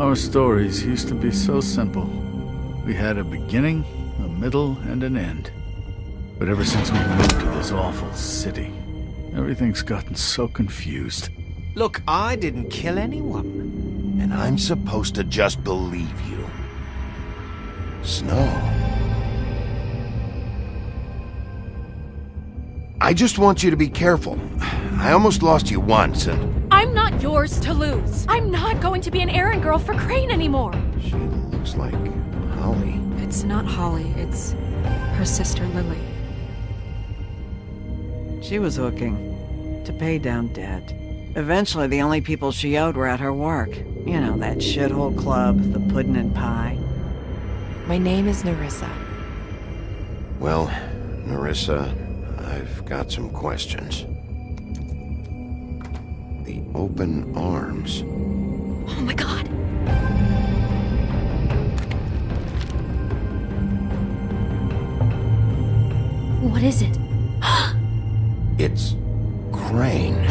Our stories used to be so simple. We had a beginning, a middle, and an end. But ever since we moved to this awful city, everything's gotten so confused. Look, I didn't kill anyone. And I'm supposed to just believe you. Snow. I just want you to be careful. I almost lost you once, and... I'm not yours to lose. I'm not going to be an errand girl for Crane anymore. She looks like Holly. It's not Holly, it's her sister Lily. She was hooking to pay down debt. Eventually, the only people she owed were at her work. You know, that shithole club, the Puddin' and Pie. My name is Nerissa. Well, Nerissa, I've got some questions. The open arms. Oh my god. What is it? It's Crane.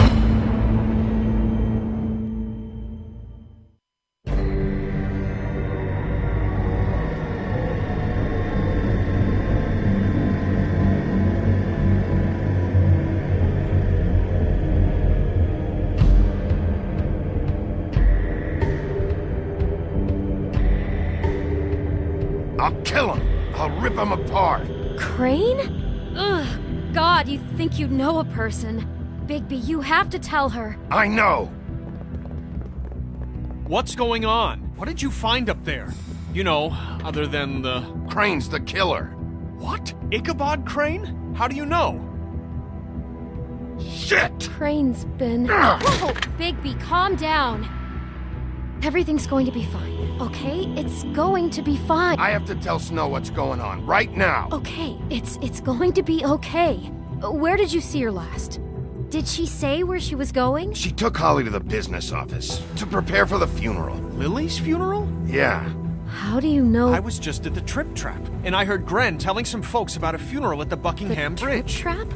I'll kill him. I'll rip him apart. Crane? Ugh. God, you think you know a person. Bigby, you have to tell her. I know. What's going on? What did you find up there? You know, other than the... Crane's the killer. What? Ichabod Crane? How do you know? Shit! Crane's been... Whoa! Bigby, calm down. Everything's going to be fine, okay? It's going to be fine. I have to tell Snow what's going on right now. Okay, it's going to be okay. Where did you see her last? Did she say where she was going? She took Holly to the business office to prepare for the funeral. Lily's funeral? Yeah. How do you know? I was just at the Trip Trap, and I heard Gren telling some folks about a funeral at the Buckingham the Bridge. Trip Trap?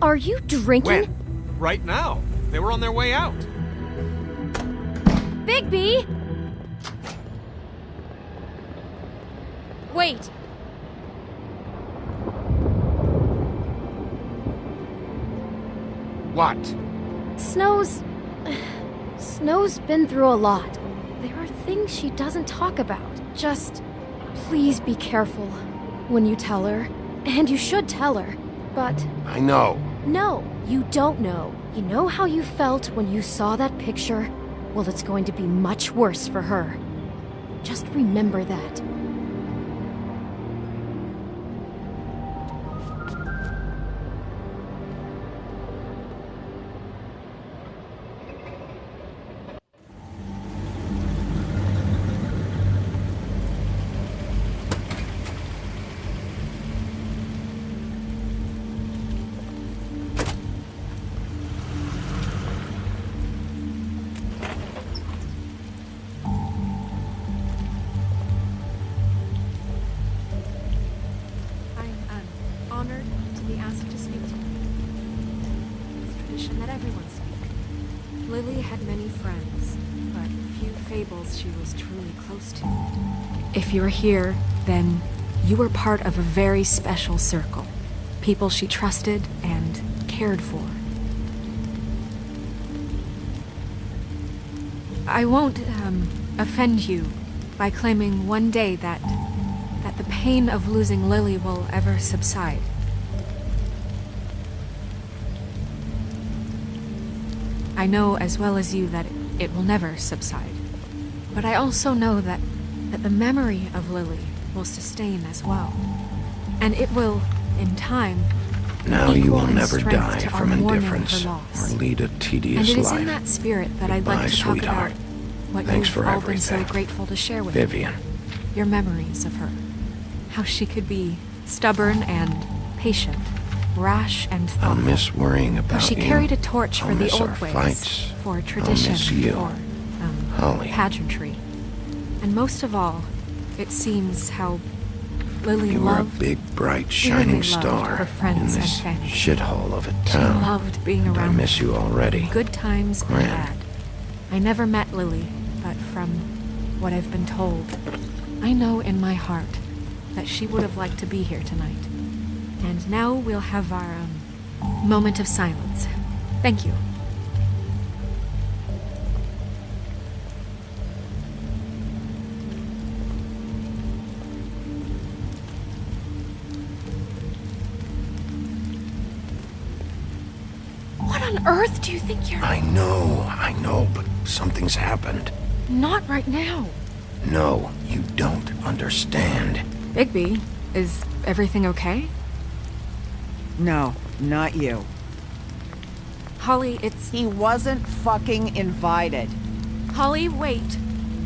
Are you drinking? When? Right now. They were on their way out. Bigby! Wait. What? Snow's been through a lot. There are things she doesn't talk about. Just please be careful when you tell her. And you should tell her. But I know. no, you don't know. You know how you felt when you saw that picture? Well, it's going to be much worse for her. Just remember that. Honored to be asked to speak to you. It's tradition that everyone speak. Lily had many friends, but few fables she was truly close to. If you're here, then you were part of a very special circle. People she trusted and cared for. I won't, offend you by claiming one day that the pain of losing Lily will ever subside. I know as well as you that it will never subside. But I also know that the memory of Lily will sustain as well. And it will, in time, Now you will equal in never strength die to our from mourning indifference her loss. or lead a And tedious it is life. in that spirit that I'd like Goodbye, to talk sweetheart. about what Thanks you've for all been so everything. grateful to share with Vivian. me. Your memories of her. How she could be stubborn and patient, rash and I'll thoughtful. miss worrying How about she you. carried a torch I'll for the miss our old ways, fights. for tradition, miss you. for Holly. pageantry. And most of all, it seems how Lily You were a loved, big, bright, dearly shining loved star her in friends and this family. shithole of a She town. loved being And I around miss them. you already. Good times and Gwen. bad. I never met Lily, but from what I've been told. I know in my heart that she would have liked to be here tonight. And now we'll have our, moment of silence. Thank you. What on earth do you think you're... I know, but something's happened. Not right now. No, you don't understand. Bigby, is everything okay? No, not you. Holly, it's... He wasn't fucking invited. Holly, wait.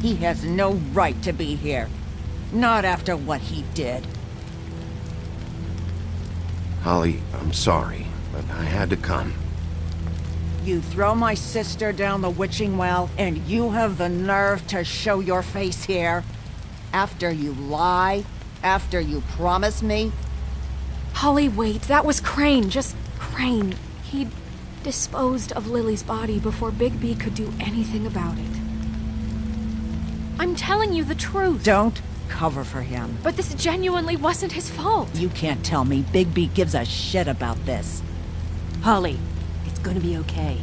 He has no right to be here. Not after what he did. Holly, I'm sorry, but I had to come. You throw my sister down the witching well, and you have the nerve to show your face here? After you lie? After you promise me? Holly, wait. That was Crane. Just Crane. He disposed of Lily's body before Bigby could do anything about it. I'm telling you the truth. Don't cover for him. But this genuinely wasn't his fault. You can't tell me Bigby gives a shit about this. Holly, it's gonna be okay.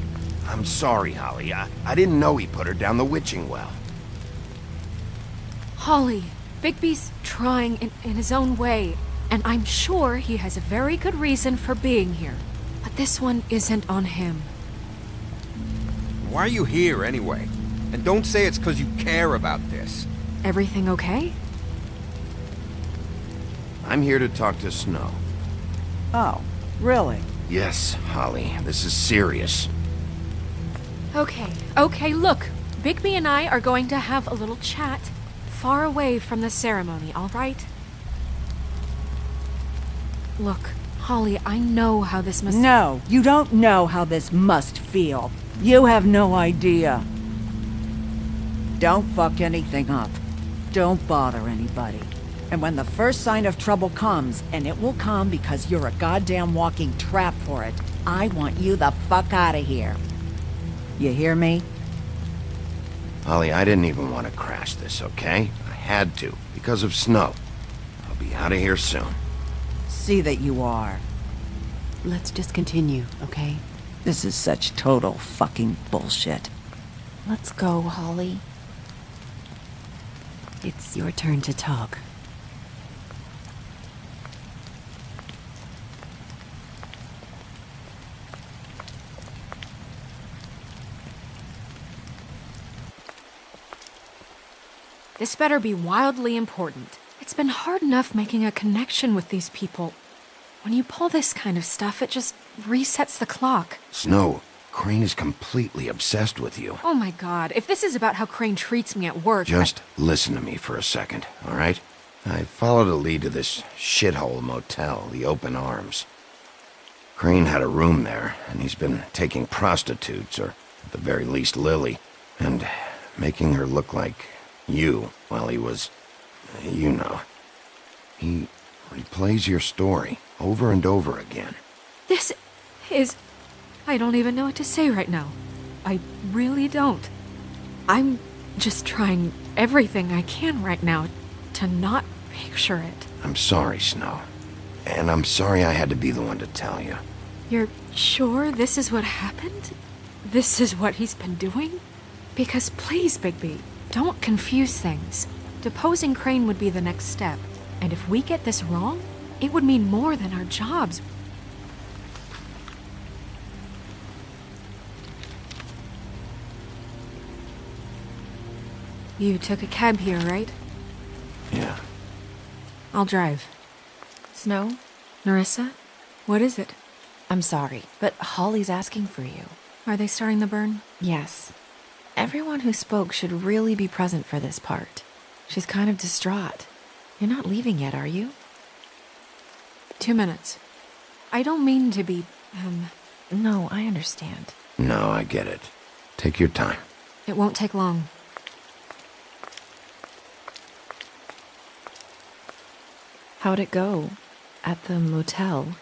I'm sorry, Holly. I didn't know he put her down the witching well. Holly, Bigby's trying in his own way, and I'm sure he has a very good reason for being here. But this one isn't on him. Why are you here, anyway? And don't say it's because you care about this. Everything okay? I'm here to talk to Snow. Oh, really? Yes, Holly, this is serious. Okay, look. Bigby and I are going to have a little chat far away from the ceremony, all right? Look, Holly, I know how this must... No, you don't know how this must feel. You have no idea. Don't fuck anything up. Don't bother anybody. And when the first sign of trouble comes, and it will come because you're a goddamn walking trap for it, I want you the fuck out of here. You hear me? Holly, I didn't even want to crash this, okay? I had to, because of Snow. I'll be out of here soon. See that you are. Let's just continue, okay? This is such total fucking bullshit. Let's go, Holly. It's your turn to talk. This better be wildly important. It's been hard enough making a connection with these people. When you pull this kind of stuff, it just resets the clock. Snow, Crane is completely obsessed with you. Oh my god, if this is about how Crane treats me at work... Just listen to me for a second, all right? I followed a lead to this shithole motel, the Open Arms. Crane had a room there, and he's been taking prostitutes, or at the very least Lily, and making her look like you while he was, you know. He replays your story over and over again. This is... I don't even know what to say right now. I really don't. I'm just trying everything I can right now to not picture it. I'm sorry, Snow. And I'm sorry I had to be the one to tell you. You're sure this is what happened? This is what he's been doing? Because please, Bigby, don't confuse things. Deposing Crane would be the next step. And if we get this wrong, it would mean more than our jobs. You took a cab here, right? Yeah. I'll drive. Snow, Nerissa? What is it? I'm sorry, but Holly's asking for you. Are they starting the burn? Yes. Everyone who spoke should really be present for this part. She's kind of distraught. You're not leaving yet, are you? 2 minutes. I don't mean to be, No, I understand. No, I get it. Take your time. It won't take long. How'd it go? At the motel?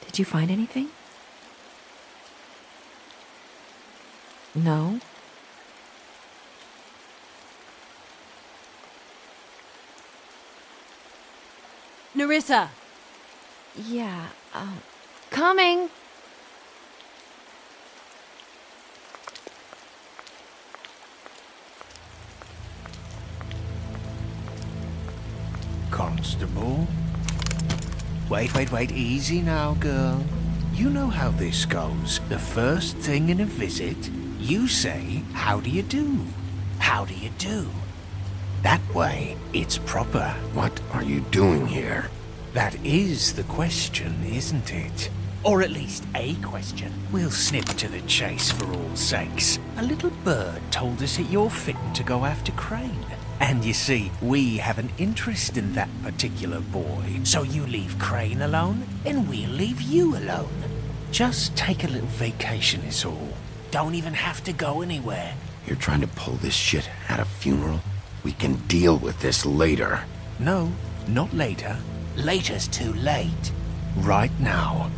Did you find anything? No? Nerissa! Yeah, coming. Constable? Wait, easy now, girl. You know how this goes. The first thing in a visit, you say, how do you do? How do you do? That way, it's proper. What are you doing here? That is the question, isn't it? Or at least a question. We'll snip to the chase for all sakes. A little bird told us that you're fitting to go after Crane. And you see, we have an interest in that particular boy. So you leave Crane alone, and we'll leave you alone. Just take a little vacation is all. Don't even have to go anywhere. You're trying to pull this shit at a funeral? We can deal with this later. No, not later. Later's too late. Right now.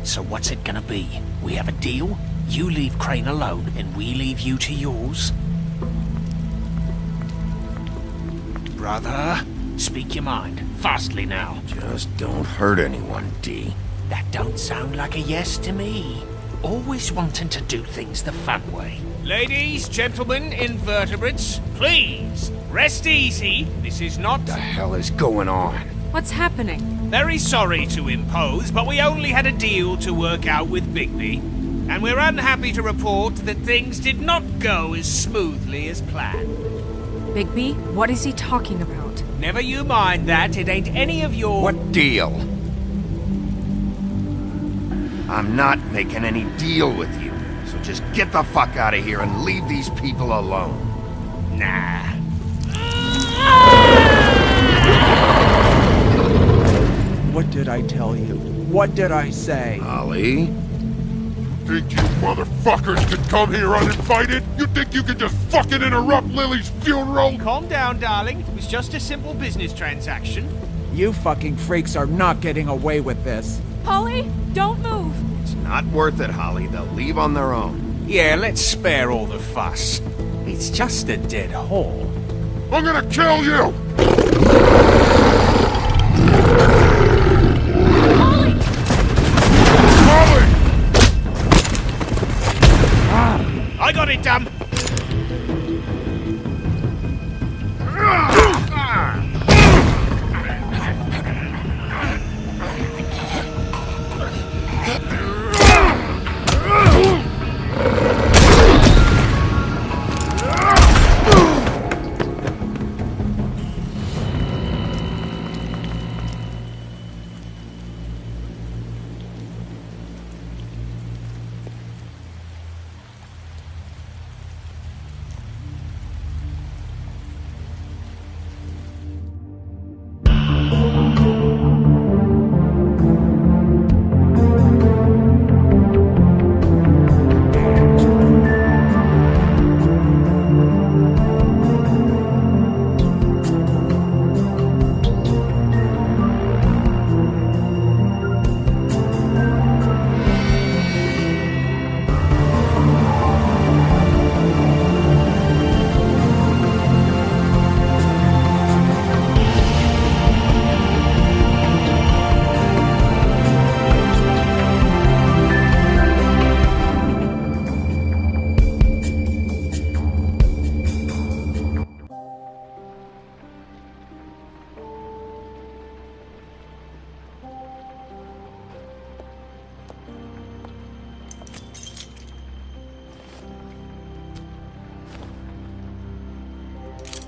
So what's it gonna be? We have a deal? You leave Crane alone, and we leave you to yours? Brother, speak your mind. Fastly now. Just don't hurt anyone, D. That don't sound like a yes to me. Always wanting to do things the fun way. Ladies, gentlemen, invertebrates, please, rest easy. This is not... What the hell is going on? What's happening? Very sorry to impose, but we only had a deal to work out with Bigby. And we're unhappy to report that things did not go as smoothly as planned. Bigby, what is he talking about? Never you mind that, it ain't any of your... What deal? I'm not making any deal with you, so just get the fuck out of here and leave these people alone. Nah. What did I tell you? What did I say? Holly? Think you motherfuckers could come here uninvited? You think you could just fucking interrupt Lily's funeral? Calm down, darling. It was just a simple business transaction. You fucking freaks are not getting away with this. Holly, don't move! It's not worth it, Holly. They'll leave on their own. Yeah, let's spare all the fuss. It's just a dead hole. I'm gonna kill you! Holly! I got it, damn!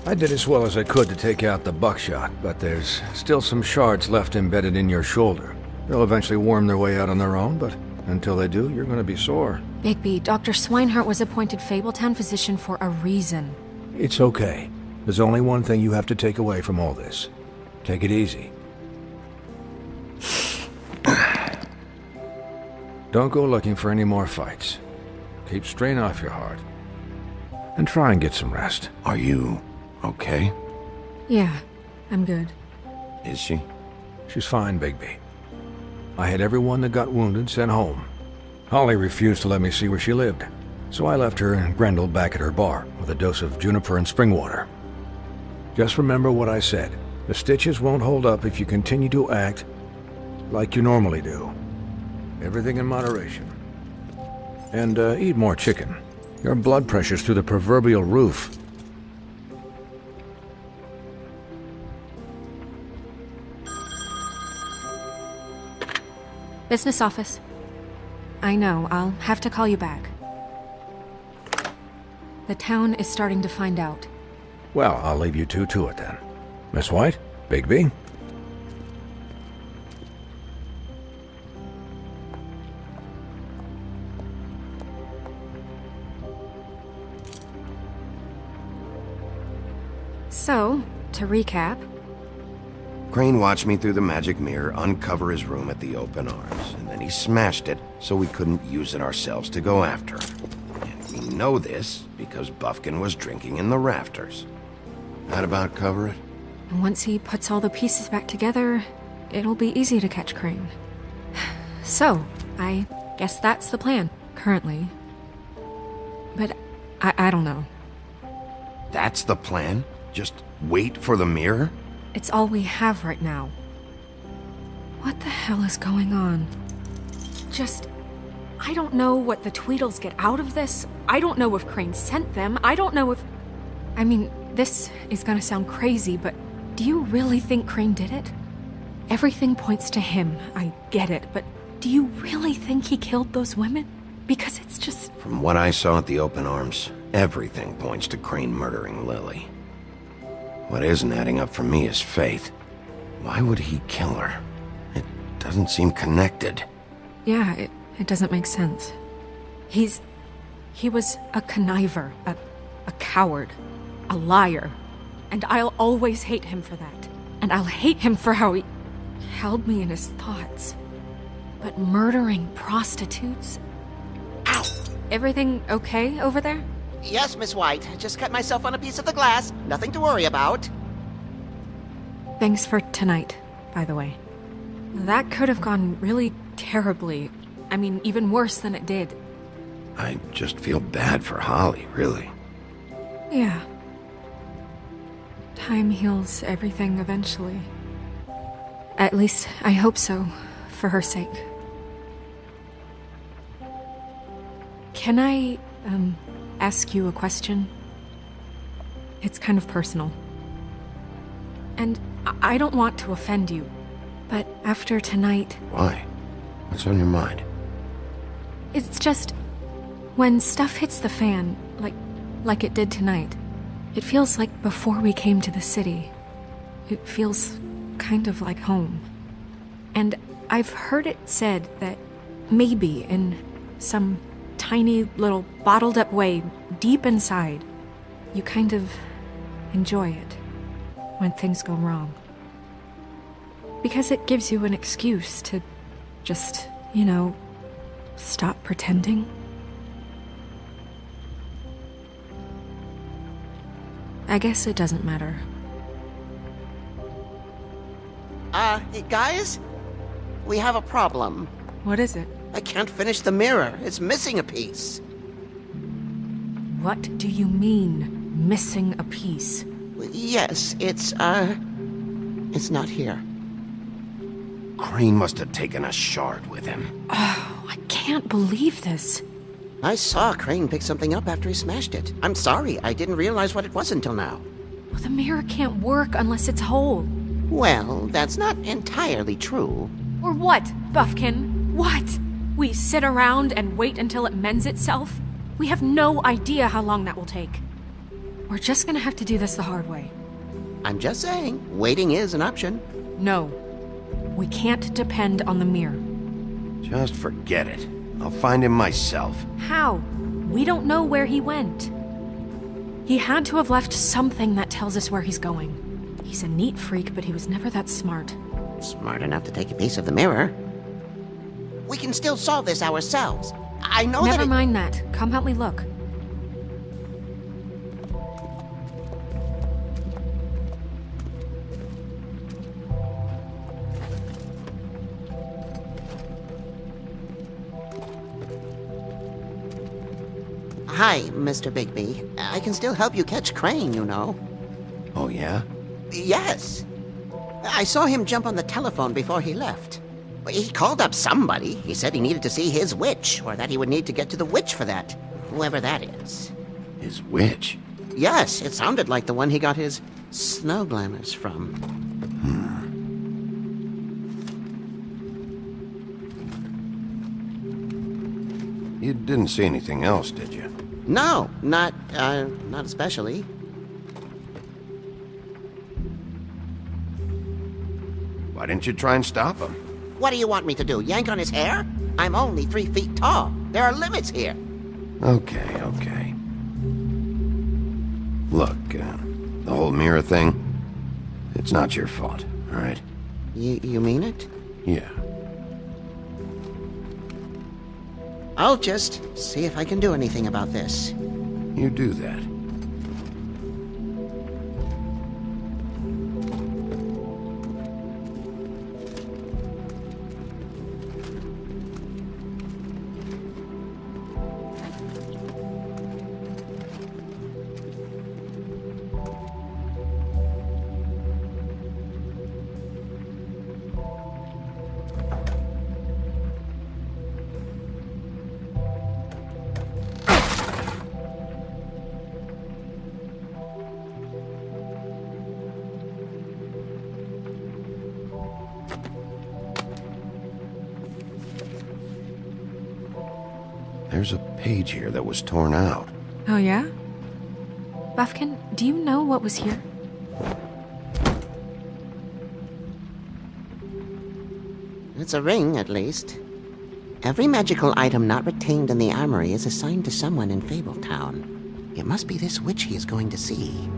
I did as well as I could to take out the buckshot, but there's still some shards left embedded in your shoulder. They'll eventually worm their way out on their own, but until they do, you're gonna be sore. Bigby, Dr. Swinehart was appointed Fabletown physician for a reason. It's okay. There's only one thing you have to take away from all this. Take it easy. Don't go looking for any more fights. Keep strain off your heart. And try and get some rest. Are you okay? Yeah, I'm good. Is she? She's fine, Bigby. I had everyone that got wounded sent home. Holly refused to let me see where she lived, so I left her and Grendel back at her bar with a dose of juniper and spring water. Just remember what I said. The stitches won't hold up if you continue to act like you normally do. Everything in moderation. And eat more chicken. Your blood pressure's through the proverbial roof. Business office. I know, I'll have to call you back. The town is starting to find out. Well, I'll leave you two to it then. Miss White? Bigby? So, to recap, Crane watched me through the magic mirror uncover his room at the Open Arms, and then he smashed it so we couldn't use it ourselves to go after him. And we know this because Buffkin was drinking in the rafters. That about cover it? once he puts all the pieces back together, it'll be easy to catch Crane. So, I guess that's the plan, currently. But I don't know. That's the plan? Just wait for the mirror? It's all we have right now. What the hell is going on? I don't know what the Tweedles get out of this. I don't know if Crane sent them. I don't know if... I mean, this is gonna sound crazy, but do you really think Crane did it? Everything points to him, I get it, but do you really think he killed those women? Because it's just... From what I saw at the Open Arms, everything points to Crane murdering Lily. What isn't adding up for me is Faith. Why would he kill her? It doesn't seem connected. Yeah, it doesn't make sense. He was a conniver, a coward, a liar. And I'll always hate him for that. And I'll hate him for how he held me in his thoughts. But murdering prostitutes? Ow! Everything okay over there? Yes, Miss White. Just cut myself on a piece of the glass. Nothing to worry about. Thanks for tonight, by the way. That could have gone really terribly. I mean, even worse than it did. I just feel bad for Holly, really. Yeah. Time heals everything eventually. At least, I hope so, for her sake. Can I, ask you a question? It's kind of personal. And I don't want to offend you, but after tonight... Why? What's on your mind? It's just... when stuff hits the fan, like it did tonight, it feels like before we came to the city. It feels kind of like home. And I've heard it said that maybe in some tiny little bottled up way deep inside, you kind of enjoy it when things go wrong. Because it gives you an excuse to just, stop pretending. I guess it doesn't matter. Hey, guys? We have a problem. What is it? I can't finish the mirror. It's missing a piece. What do you mean, missing a piece? Yes, it's not here. Crane must have taken a shard with him. Oh, I can't believe this. I saw Crane pick something up after he smashed it. I'm sorry, I didn't realize what it was until now. Well, the mirror can't work unless it's whole. Well, that's not entirely true. Or what, Buffkin? What? We sit around and wait until it mends itself? We have no idea how long that will take. We're just gonna have to do this the hard way. I'm just saying, waiting is an option. No. We can't depend on the mirror. Just forget it. I'll find him myself. How? We don't know where he went. He had to have left something that tells us where he's going. He's a neat freak, but he was never that smart. Smart enough to take a piece of the mirror. We can still solve this ourselves. I know Never mind that. Come help me look. Hi, Mr. Bigby. I can still help you catch Crane, you know. Oh, yeah? Yes. I saw him jump on the telephone before he left. He called up somebody. He said he needed to see his witch, or that he would need to get to the witch for that. Whoever that is. His witch? Yes, it sounded like the one he got his snow glamours from. You didn't see anything else, did you? No, not especially. Why didn't you try and stop him? What do you want me to do, yank on his hair? I'm only 3 feet tall. There are limits here. Okay, okay. Look, the whole mirror thing, it's not your fault, all right? You mean it? Yeah. I'll just see if I can do anything about this. You do that. There's a page here that was torn out. Oh, yeah? Buffkin, do you know what was here? It's a ring, at least. Every magical item not retained in the armory is assigned to someone in Fabletown. It must be this witch he is going to see.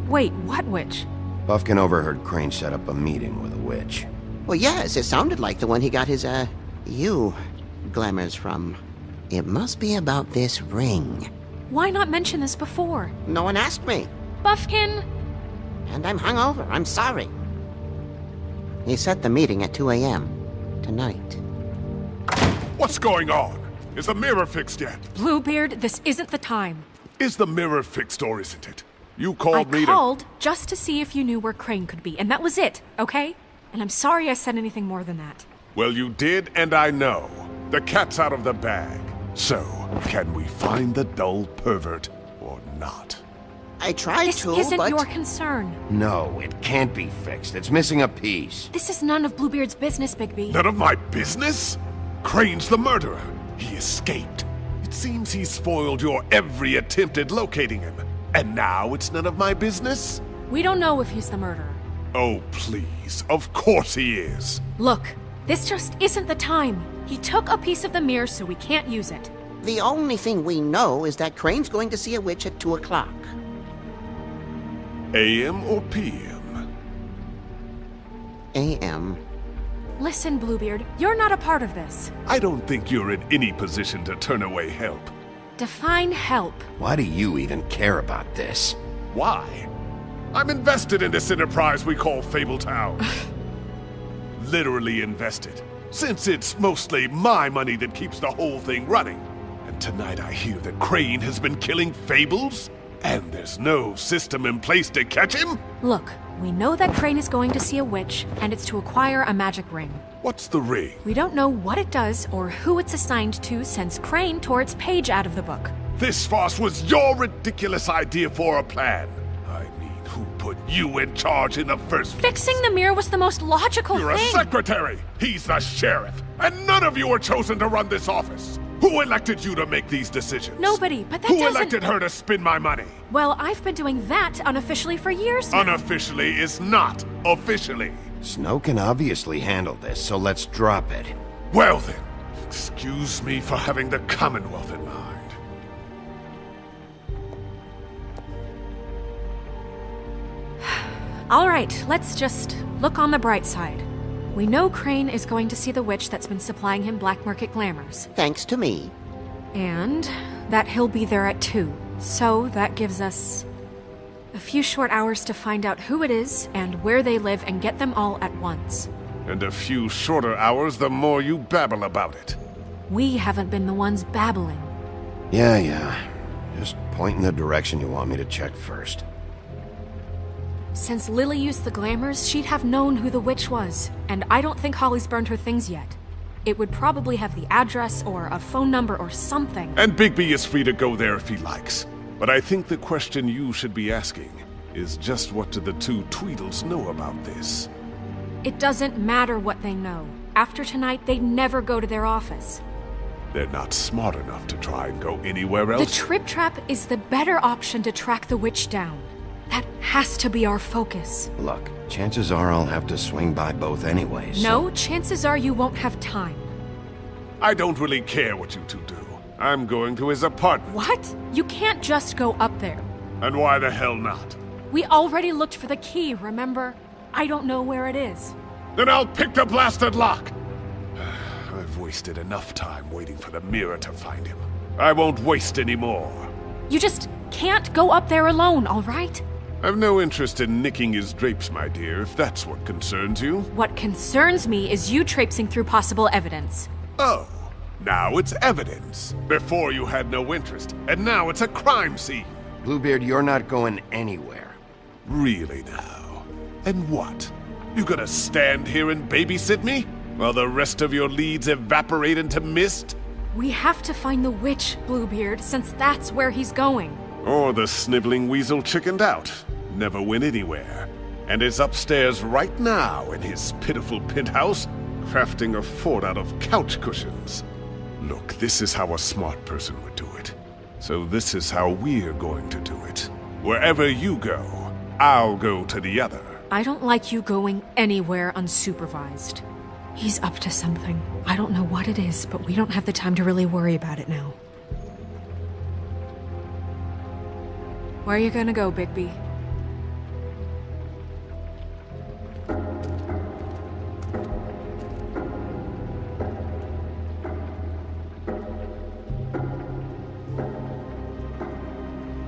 Wait, what witch? Buffkin overheard Crane set up a meeting with a witch. Well, yes, it sounded like the one he got his, glamours from. It must be about this ring. Why not mention this before? No one asked me. Buffkin! And I'm hungover. I'm sorry. He set the meeting at 2 a.m. tonight. What's going on? Is the mirror fixed yet? Bluebeard, this isn't the time. Is the mirror fixed or isn't it? You called me I called just to see if you knew where Crane could be, and that was it, okay? And I'm sorry I said anything more than that. Well, you did, and I know. The cat's out of the bag. So, can we find the dull pervert or not? I tried this to, isn't but... your concern. No, it can't be fixed. It's missing a piece. This is none of Bluebeard's business, Bigby. None of my business? Crane's the murderer. He escaped. It seems he spoiled your every attempt at locating him. And now it's none of my business? We don't know if he's the murderer. Oh, please. Of course he is. Look, this just isn't the time. He took a piece of the mirror, so we can't use it. The only thing we know is that Crane's going to see a witch at 2 o'clock. AM or PM? AM. Listen, Bluebeard, you're not a part of this. I don't think you're in any position to turn away help. Define help. Why do you even care about this? Why? I'm invested in this enterprise we call Fabletown. Literally invested. Since it's mostly my money that keeps the whole thing running. And tonight I hear that Crane has been killing Fables? And there's no system in place to catch him? Look, we know that Crane is going to see a witch, and it's to acquire a magic ring. What's the ring? We don't know what it does or who it's assigned to since Crane tore its page out of the book. This farce was your ridiculous idea for a plan. I mean, who put you in charge in the first place? Fixing the mirror was the most logical You're thing. a secretary! He's the sheriff! And none of you were chosen to run this office! Who elected you to make these decisions? Nobody, but that Who doesn't... elected her to spend my money? Well, I've been doing that unofficially for years now. Unofficially is not officially. Snow can obviously handle this, so let's drop it. Well then, excuse me for having the Commonwealth in mind. All right, let's just look on the bright side. We know Crane is going to see the witch that's been supplying him black market glamours. Thanks to me. And that he'll be there at 2. So that gives us a few short hours to find out who it is and where they live and get them all at once. And a few shorter hours the more you babble about it. We haven't been the ones babbling. Yeah. Just point in the direction you want me to check first. Since Lily used the glamours, she'd have known who the witch was, and I don't think Holly's burned her things yet. It would probably have the address or a phone number or something. And Bigby is free to go there if he likes. But I think the question you should be asking is just what do the two Tweedles know about this? It doesn't matter what they know. After tonight, they'd never go to their office. They're not smart enough to try and go anywhere else. The Trip Trap is the better option to track the witch down. That has to be our focus. Look, chances are I'll have to swing by both anyways. No, chances are you won't have time. I don't really care what you two do. I'm going to his apartment. What? You can't just go up there. And why the hell not? We already looked for the key, remember? I don't know where it is. Then I'll pick the blasted lock! I've wasted enough time waiting for the mirror to find him. I won't waste any more. You just can't go up there alone, all right? I've no interest in nicking his drapes, my dear, if that's what concerns you. What concerns me is you traipsing through possible evidence. Oh, now it's evidence. Before you had no interest, and now it's a crime scene. Bluebeard, you're not going anywhere. Really now? And what? You gonna stand here and babysit me? While the rest of your leads evaporate into mist? We have to find the witch, Bluebeard, since that's where he's going. Or the sniveling weasel chickened out, never went anywhere, and is upstairs right now in his pitiful penthouse, crafting a fort out of couch cushions. Look, this is how a smart person would do it. So this is how we're going to do it. Wherever you go, I'll go to the other. I don't like you going anywhere unsupervised. He's up to something. I don't know what it is, but we don't have the time to really worry about it now. Where are you gonna go, Bigby?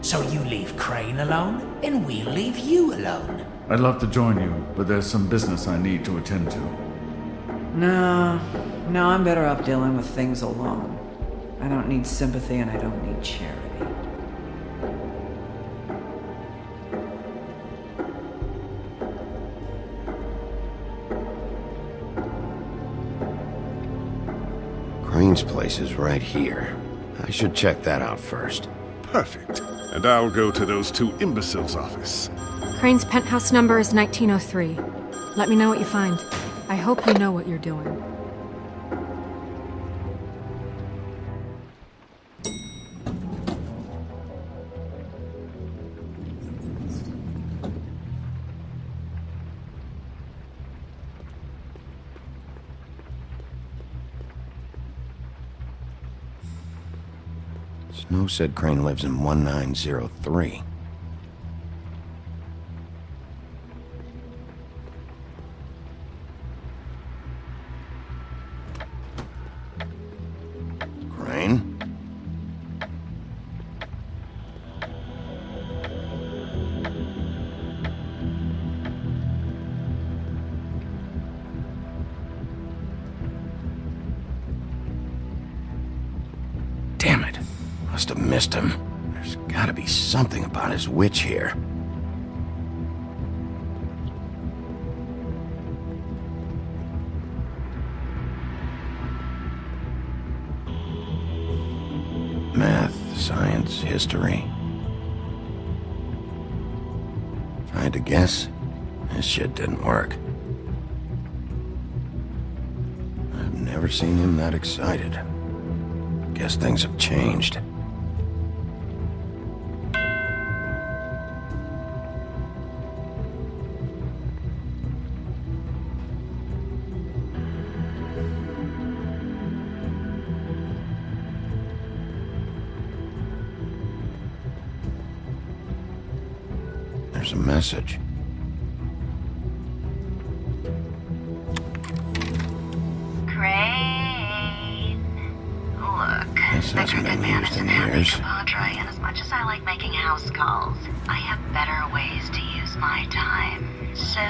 So you leave Crane alone, and we'll leave you alone. I'd love to join you, but there's some business I need to attend to. No, I'm better off dealing with things alone. I don't need sympathy and I don't need charity. Crane's place is right here. I should check that out first. Perfect. And I'll go to those two imbeciles' office. Crane's penthouse number is 1903. Let me know what you find. I hope you know what you're doing. Snow said Crane lives in 1903. Crane? Damn it. Must have missed him. There's gotta be something about his witch here. Math, science, history. Tried to guess. This shit didn't work. I've never seen him that excited. Guess things have changed. There's a message. Crane. Look, This hasn't been used in years. Padre, and as much as I like making house calls, I have better ways to use my time. So,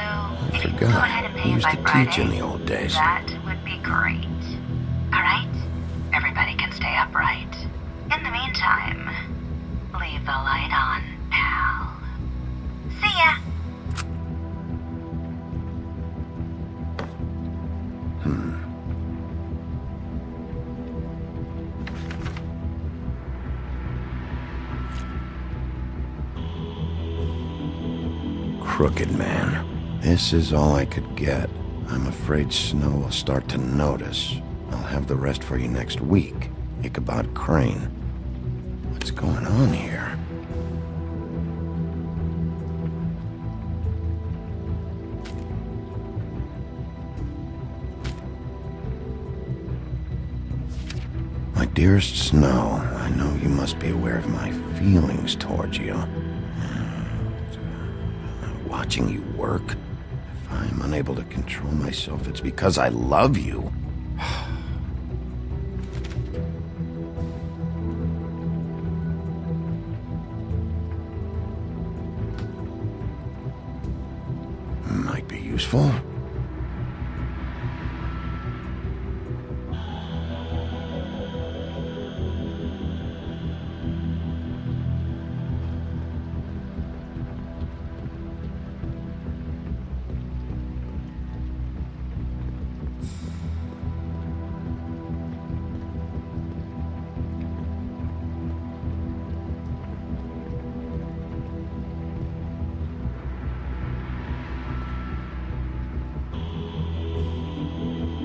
if you can go ahead and I pay used by to Friday, teach in the old days. that would be great. Alright? Everybody can stay upright. In the meantime, leave the light on, pal. See ya! crooked man. This is all I could get. I'm afraid Snow will start to notice. I'll have the rest for you next week. Ichabod Crane. What's going on here? My dearest Snow, I know you must be aware of my feelings towards you. Watching you work, if I'm unable to control myself, it's because I love you. Might be useful.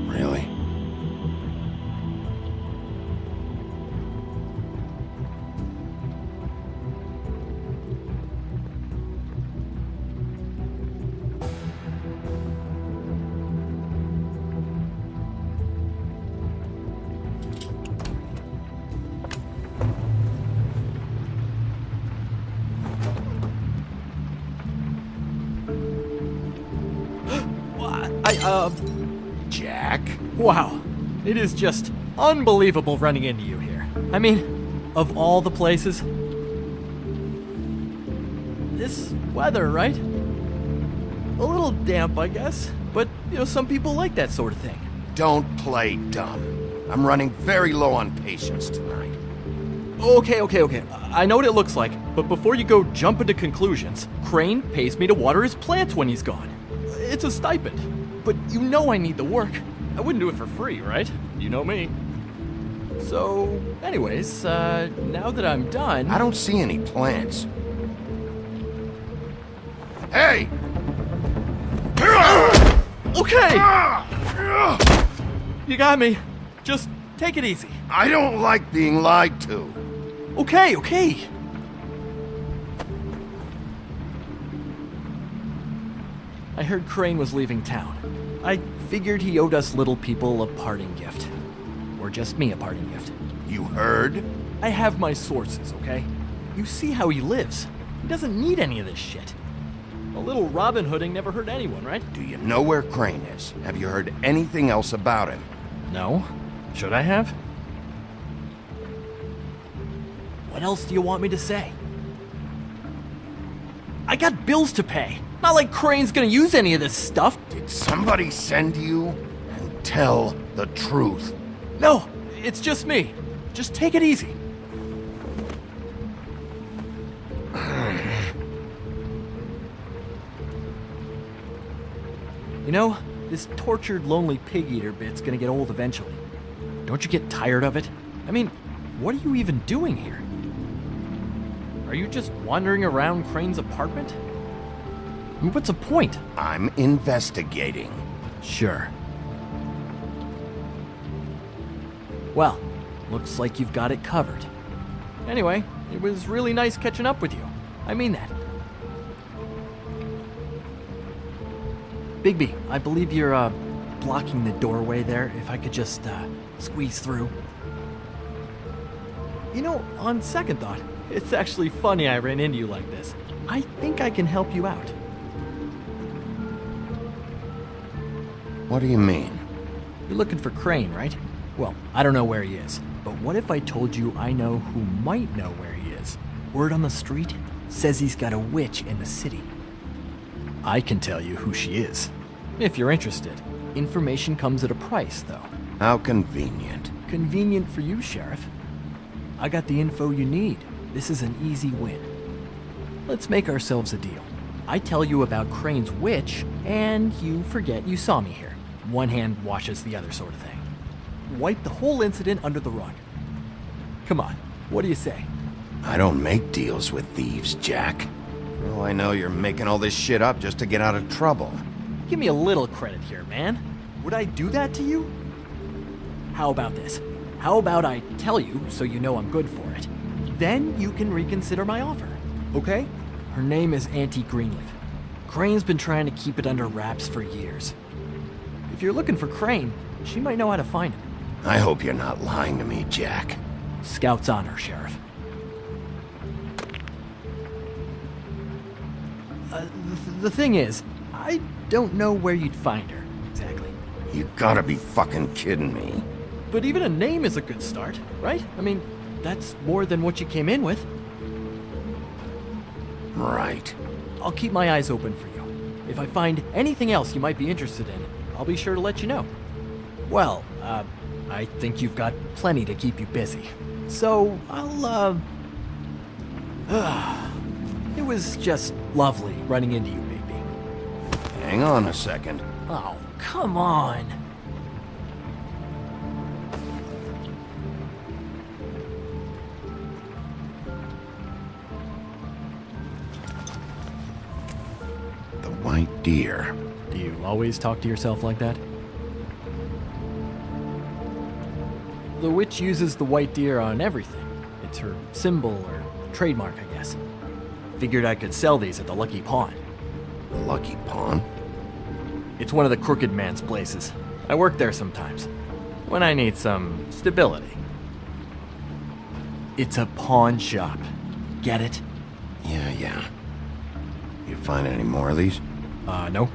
Really? Jack? Wow. It is just unbelievable running into you here. I mean, of all the places. This weather, right? A little damp, I guess. But, some people like that sort of thing. Don't play dumb. I'm running very low on patience tonight. Okay. I know what it looks like, but before you go jumping to conclusions, Crane pays me to water his plants when he's gone. It's a stipend. But I need the work. I wouldn't do it for free, right? You know me. So, anyways, now that I'm done... I don't see any plants. Hey! Okay! You got me. Just take it easy. I don't like being lied to. Okay. I heard Crane was leaving town. I figured he owed us little people a parting gift. Or just me a parting gift. You heard? I have my sources, okay? You see how he lives. He doesn't need any of this shit. A little Robin Hooding never hurt anyone, right? Do you know where Crane is? Have you heard anything else about him? No. Should I have? What else do you want me to say? I got bills to pay. Not like Crane's gonna use any of this stuff. Did somebody send you? And tell the truth. No, it's just me. Just take it easy. This tortured, lonely pig-eater bit's gonna get old eventually. Don't you get tired of it? I mean, what are you even doing here? Are you just wandering around Crane's apartment? I mean, what's the point? I'm investigating. Sure. Well, looks like you've got it covered. Anyway, it was really nice catching up with you. I mean that. Bigby, I believe you're, blocking the doorway there. If I could just, squeeze through. On second thought, it's actually funny I ran into you like this. I think I can help you out. What do you mean? You're looking for Crane, right? Well, I don't know where he is, but what if I told you I know who might know where he is? Word on the street says he's got a witch in the city. I can tell you who she is, if you're interested. Information comes at a price, though. How convenient. Convenient for you, Sheriff. I got the info you need. This is an easy win. Let's make ourselves a deal. I tell you about Crane's witch, and you forget you saw me here. One hand washes the other sort of thing. Wipe the whole incident under the rug. Come on, what do you say? I don't make deals with thieves, Jack. For all I know, you're making all this shit up just to get out of trouble. Give me a little credit here, man. Would I do that to you? How about this? How about I tell you so you know I'm good for it? Then you can reconsider my offer, okay? Her name is Auntie Greenleaf. Crane's been trying to keep it under wraps for years. If you're looking for Crane, she might know how to find him. I hope you're not lying to me, Jack. Scout's honor, Sheriff. The thing is, I don't know where you'd find her, exactly. You gotta be fucking kidding me. But even a name is a good start, right? I mean, that's more than what you came in with. Right. I'll keep my eyes open for you. If I find anything else you might be interested in, I'll be sure to let you know. Well, I think you've got plenty to keep you busy. So, it was just lovely running into you, baby. Hang on a second. Oh, come on. The white deer. Do you always talk to yourself like that? The witch uses the white deer on everything. It's her symbol or trademark, I guess. Figured I could sell these at the Lucky Pawn. The Lucky Pawn? It's one of the crooked man's places. I work there sometimes, when I need some stability. It's a pawn shop. Get it? Yeah. You find any more of these? No.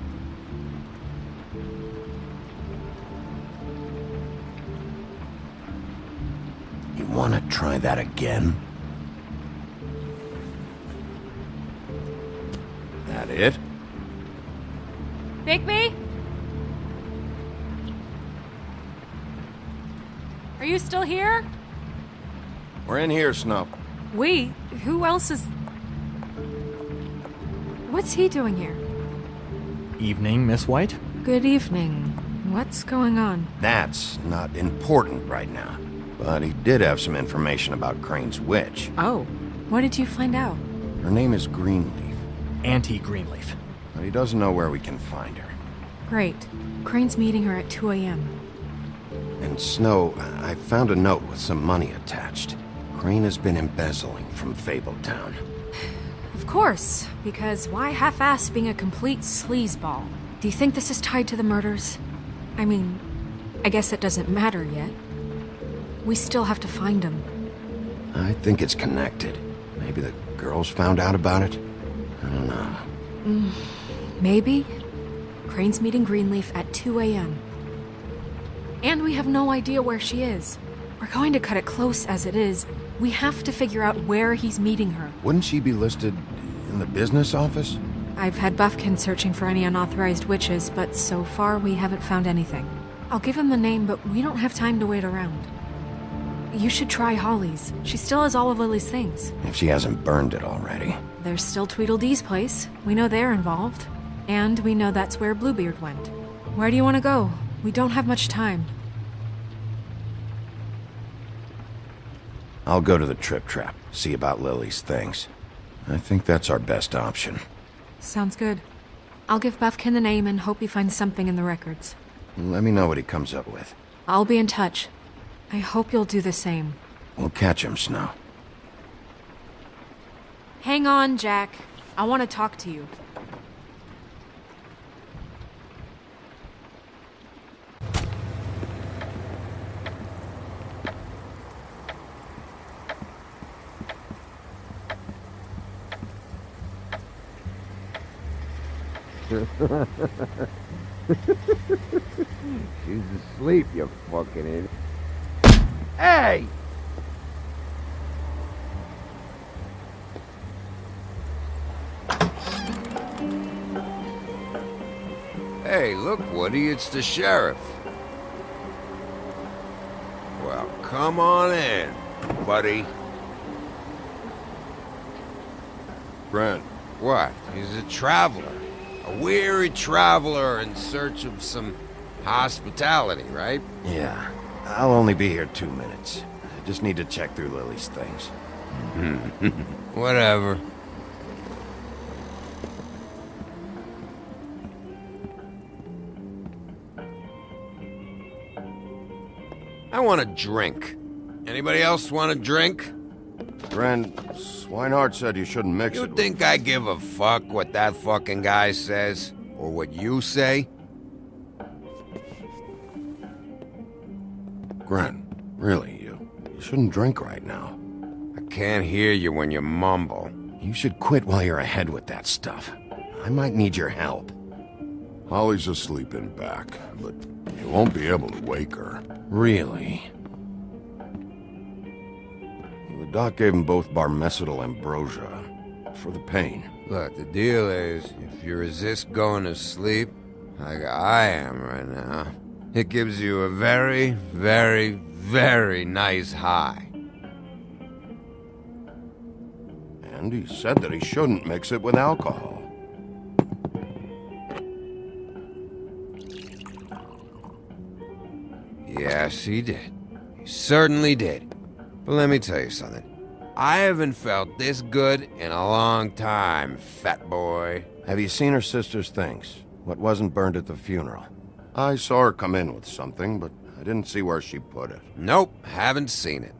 You wanna try that again? That it? Bigby? Are you still here? We're in here, Snow. We? Who else is... What's he doing here? Evening, Miss White? Good evening. What's going on? That's not important right now. But he did have some information about Crane's witch. Oh. What did you find out? Her name is Greenleaf. Auntie Greenleaf. But he doesn't know where we can find her. Great. Crane's meeting her at 2 a.m. And Snow, I found a note with some money attached. Crane has been embezzling from Fabletown. Of course, because why half-ass being a complete sleazeball? Do you think this is tied to the murders? I mean, I guess it doesn't matter yet. We still have to find him. I think it's connected. Maybe the girls found out about it? I don't know. Maybe. Crane's meeting Greenleaf at 2 a.m. And we have no idea where she is. We're going to cut it close as it is. We have to figure out where he's meeting her. Wouldn't she be listed in the business office? I've had Buffkin searching for any unauthorized witches, but so far we haven't found anything. I'll give him the name, but we don't have time to wait around. You should try Holly's. She still has all of Lily's things. If she hasn't burned it already. There's still Tweedledee's place. We know they're involved. And we know that's where Bluebeard went. Where do you want to go? We don't have much time. I'll go to the Trip Trap, see about Lily's things. I think that's our best option. Sounds good. I'll give Buffkin the name and hope he finds something in the records. Let me know what he comes up with. I'll be in touch. I hope you'll do the same. We'll catch him, Snow. Hang on, Jack. I want to talk to you. She's asleep, you fucking idiot. Hey! Hey, look, Woody, it's the sheriff. Well, come on in, buddy. Brent, what? He's a traveler. A weary traveler in search of some hospitality, right? Yeah. I'll only be here 2 minutes. I just need to check through Lily's things. Whatever. I want a drink. Anybody else want a drink? Gren, Swinehart said you shouldn't mix it You with... think I give a fuck what that fucking guy says? Or what you say? Gren, really, you shouldn't drink right now. I can't hear you when you mumble. You should quit while you're ahead with that stuff. I might need your help. Holly's asleep in back, but you won't be able to wake her. Really? The doc gave them both Barmecidal ambrosia for the pain. Look, the deal is, if you resist going to sleep, like I am right now, it gives you a very, very, very nice high. And he said that he shouldn't mix it with alcohol. Yes, he did. He certainly did. But let me tell you something. I haven't felt this good in a long time, fat boy. Have you seen her sister's things? What wasn't burned at the funeral? I saw her come in with something, but I didn't see where she put it. Nope, haven't seen it.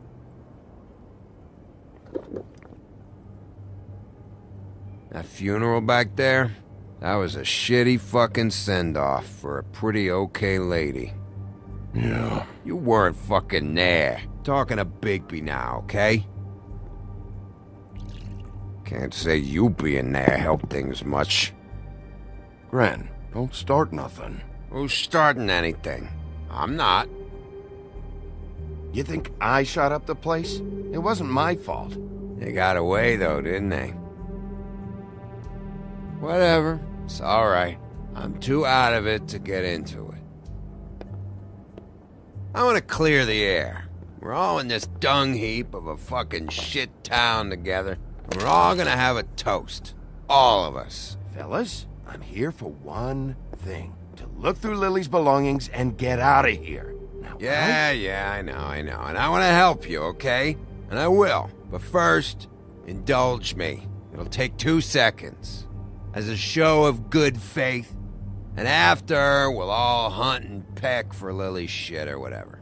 That funeral back there? That was a shitty fucking send-off for a pretty okay lady. Yeah. You weren't fucking there. Talking to Bigby now, okay? Can't say you being there helped things much. Gren, don't start nothing. Who's starting anything? I'm not. You think I shot up the place? It wasn't my fault. They got away though, didn't they? Whatever. It's alright. I'm too out of it to get into it. I want to clear the air. We're all in this dung heap of a fucking shit town together. We're all gonna have a toast. All of us. Fellas, I'm here for one thing. To look through Lily's belongings and get out of here. Now, Yeah, I know. And I want to help you, okay? And I will. But first, indulge me. It'll take 2 seconds. As a show of good faith. And after, we'll all hunt and peck for Lily's shit or whatever.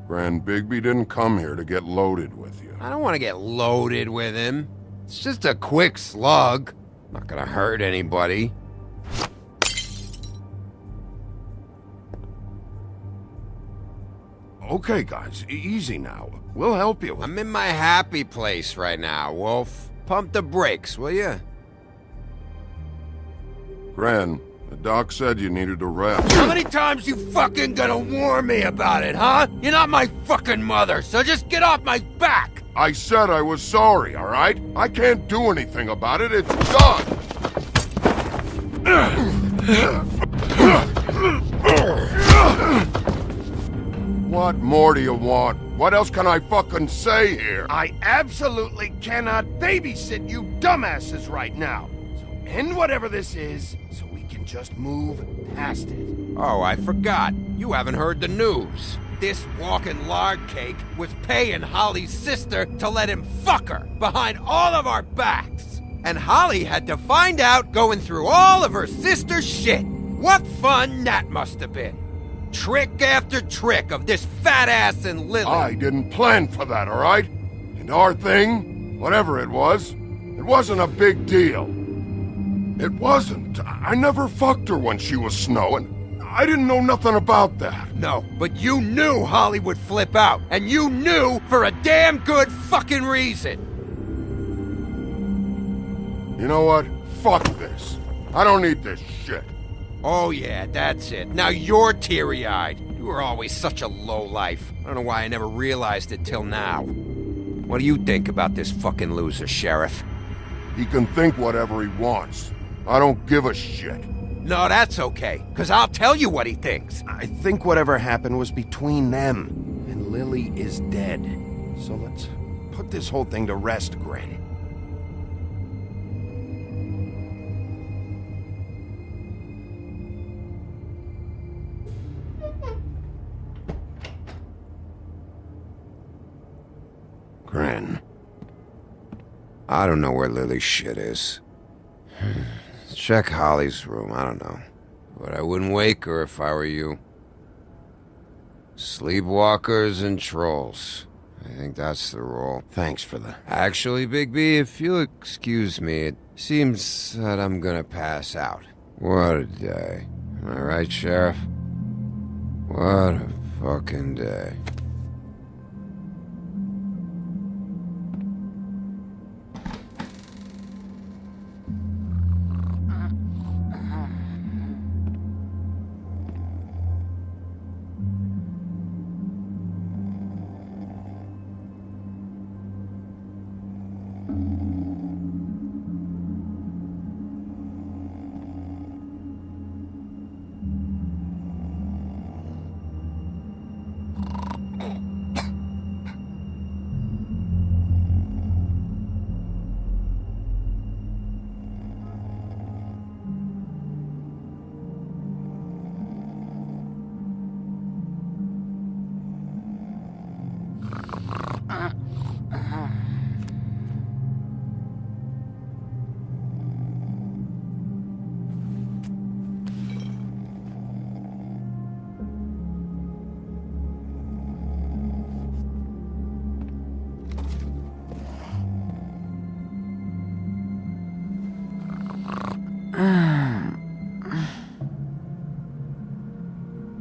Grand Bigby didn't come here to get loaded with you. I don't want to get loaded with him. It's just a quick slug. Not gonna hurt anybody. Okay, guys, easy now. We'll help you. I'm in my happy place right now, Wolf. Pump the brakes, will you? Gran, the doc said you needed a rest. How many times you fucking gonna warn me about it, huh? You're not my fucking mother, so just get off my back! I said I was sorry, all right? I can't do anything about it. It's done. What more do you want? What else can I fucking say here? I absolutely cannot babysit you dumbasses right now. So end whatever this is, so we can just move past it. Oh, I forgot. You haven't heard the news. This walking lard cake was paying Holly's sister to let him fuck her behind all of our backs. And Holly had to find out going through all of her sister's shit. What fun that must have been. Trick after trick of this fat ass and Lily. I didn't plan for that, all right? And our thing, whatever it wasn't a big deal. It wasn't. I never fucked her when she was snowing. I didn't know nothing about that. No, but you knew Holly would flip out. And you knew for a damn good fucking reason. You know what? Fuck this. I don't need this shit. Oh yeah, that's it. Now you're teary-eyed. You were always such a lowlife. I don't know why I never realized it till now. What do you think about this fucking loser, Sheriff? He can think whatever he wants. I don't give a shit. No, that's okay, because I'll tell you what he thinks. I think whatever happened was between them, and Lily is dead. So let's put this whole thing to rest, Gren. Gren. I don't know where Lily's shit is. Check Holly's room, I don't know. But I wouldn't wake her if I were you. Sleepwalkers and trolls. I think that's the role. Thanks for the... Actually, Bigby, if you'll excuse me, it seems that I'm gonna pass out. What a day. Am I right, Sheriff? What a fucking day.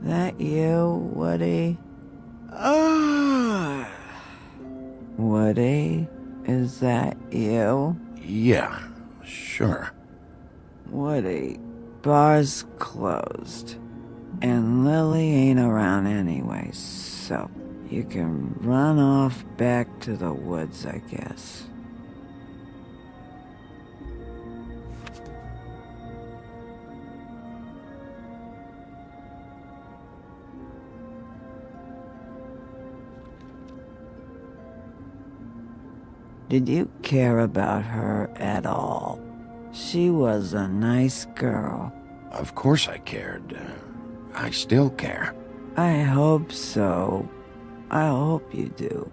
That you, Woody? Woody, is that you? Yeah, sure. Woody, bar's closed. And Lily ain't around anyway, so you can run off back to the woods, I guess. Did you care about her at all? She was a nice girl. Of course I cared. I still care. I hope so. I hope you do.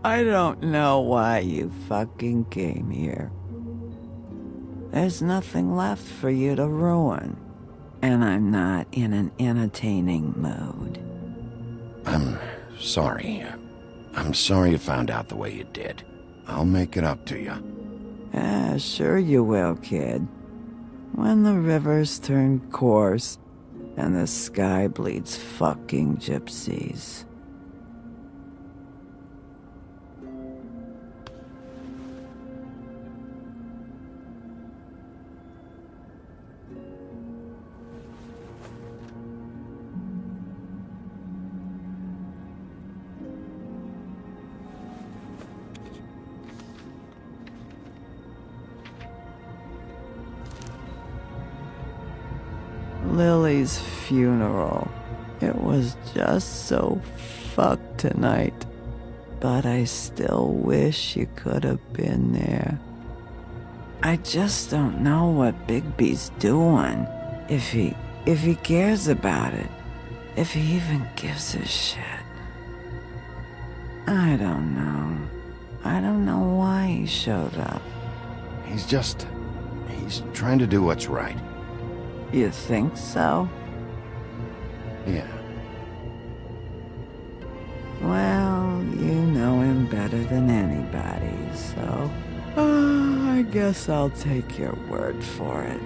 I don't know why you fucking came here. There's nothing left for you to ruin. And I'm not in an entertaining mood. I'm sorry. I'm sorry you found out the way you did. I'll make it up to you. Sure you will, kid. When the rivers turn coarse and the sky bleeds fucking gypsies. Lily's funeral. It was just so fucked tonight. But I still wish you could have been there. I just don't know what Bigby's doing. If he cares about it. If he even gives a shit. I don't know. I don't know why he showed up. He's trying to do what's right. You think so? Yeah. Well, you know him better than anybody, so... I guess I'll take your word for it.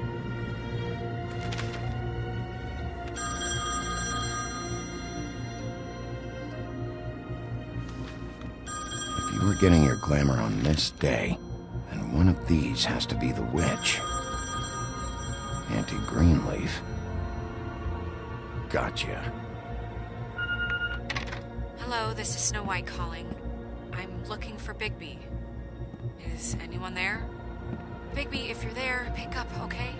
If you were getting your glamour on this day, then one of these has to be the witch. Auntie Greenleaf. Gotcha. Hello, this is Snow White calling. I'm looking for Bigby. Is anyone there? Bigby, if you're there, pick up, okay?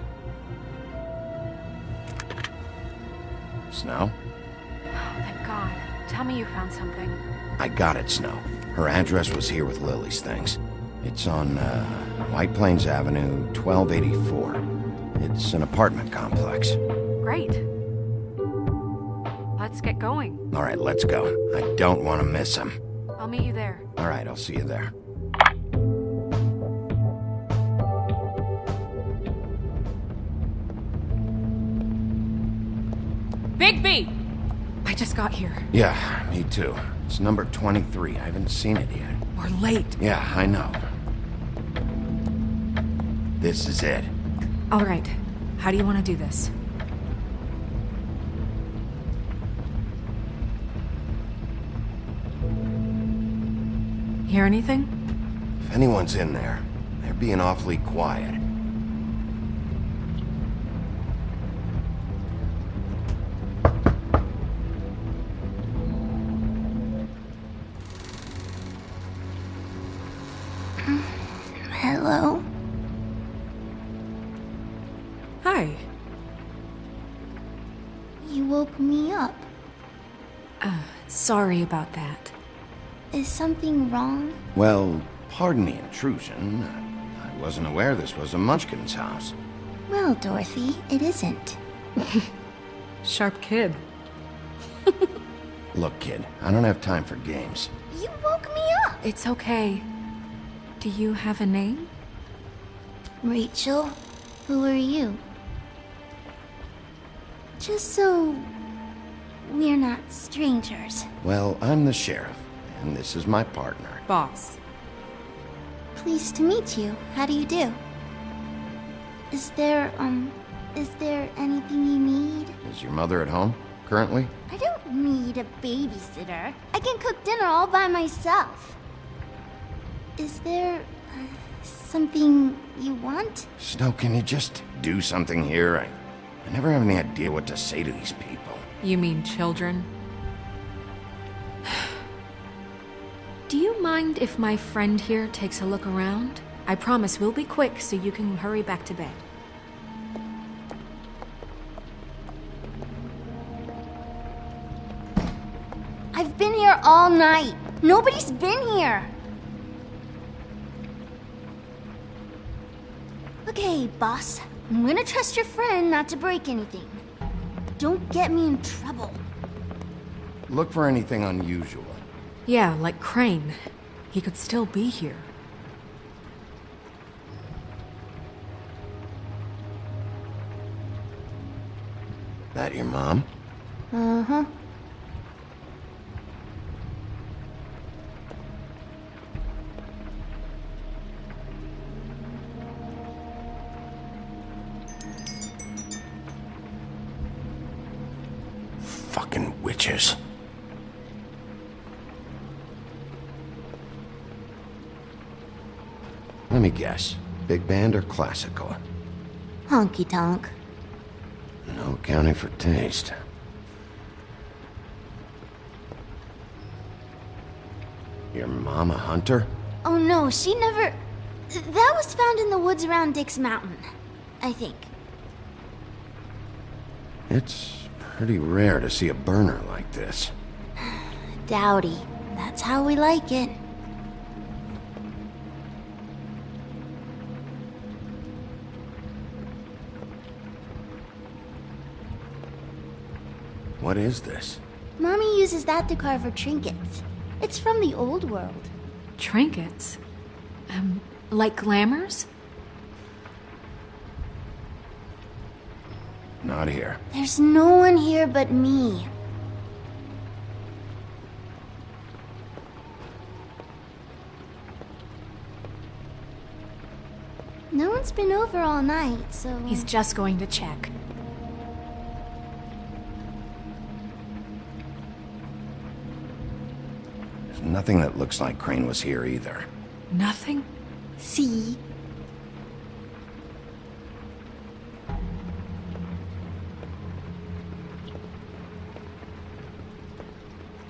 Snow? Oh, thank God. Tell me you found something. I got it, Snow. Her address was here with Lily's things. It's on, White Plains Avenue, 1284. It's an apartment complex. Great. Let's get going. All right, let's go. I don't want to miss him. I'll meet you there. All right, I'll see you there. Bigby! I just got here. Yeah, me too. It's number 23. I haven't seen it yet. We're late. Yeah, I know. This is it. All right. How do you want to do this? Hear anything? If anyone's in there, they're being awfully quiet. Hello? Hi. You woke me up. Sorry about that. Is something wrong? Well, pardon the intrusion. I wasn't aware this was a Munchkin's house. Well, Dorothy, it isn't. Sharp kid. Look, kid, I don't have time for games. You woke me up! It's okay. Do you have a name? Rachel, who are you? Just so we're not strangers. Well, I'm the sheriff, and this is my partner. Boss. Pleased to meet you. How do you do? Is there anything you need? Is your mother at home, currently? I don't need a babysitter. I can cook dinner all by myself. Is there something you want? Snow, can you just do something here? I never have any idea what to say to these people. You mean children? Do you mind if my friend here takes a look around? I promise we'll be quick so you can hurry back to bed. I've been here all night. Nobody's been here. Okay, boss. I'm gonna trust your friend not to break anything. Don't get me in trouble. Look for anything unusual. Yeah, like Crane. He could still be here. That your mom? Uh-huh. Fucking witches. Let me guess. Big band or classical? Honky tonk. No accounting for taste. Your mom a hunter? Oh no, she never... That was found in the woods around Dick's Mountain, I think. It's pretty rare to see a burner like this. Dowdy. That's how we like it. What is this? Mommy uses that to carve her trinkets. It's from the old world. Trinkets? Like glamours? Not here. There's no one here but me. No one's been over all night, so... He's just going to check. There's nothing that looks like Crane was here either. Nothing? See?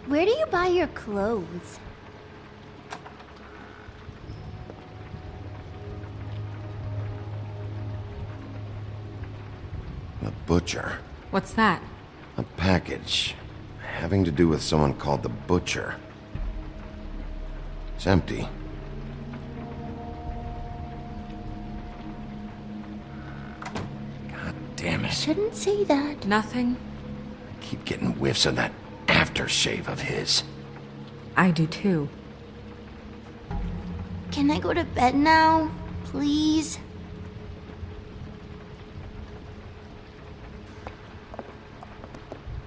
Where do you buy your clothes? A butcher. What's that? A package. Having to do with someone called the Butcher. It's empty. God damn it. Shouldn't say that. Nothing? keep getting whiffs of that aftershave of his. I do too. Can I go to bed now? Please?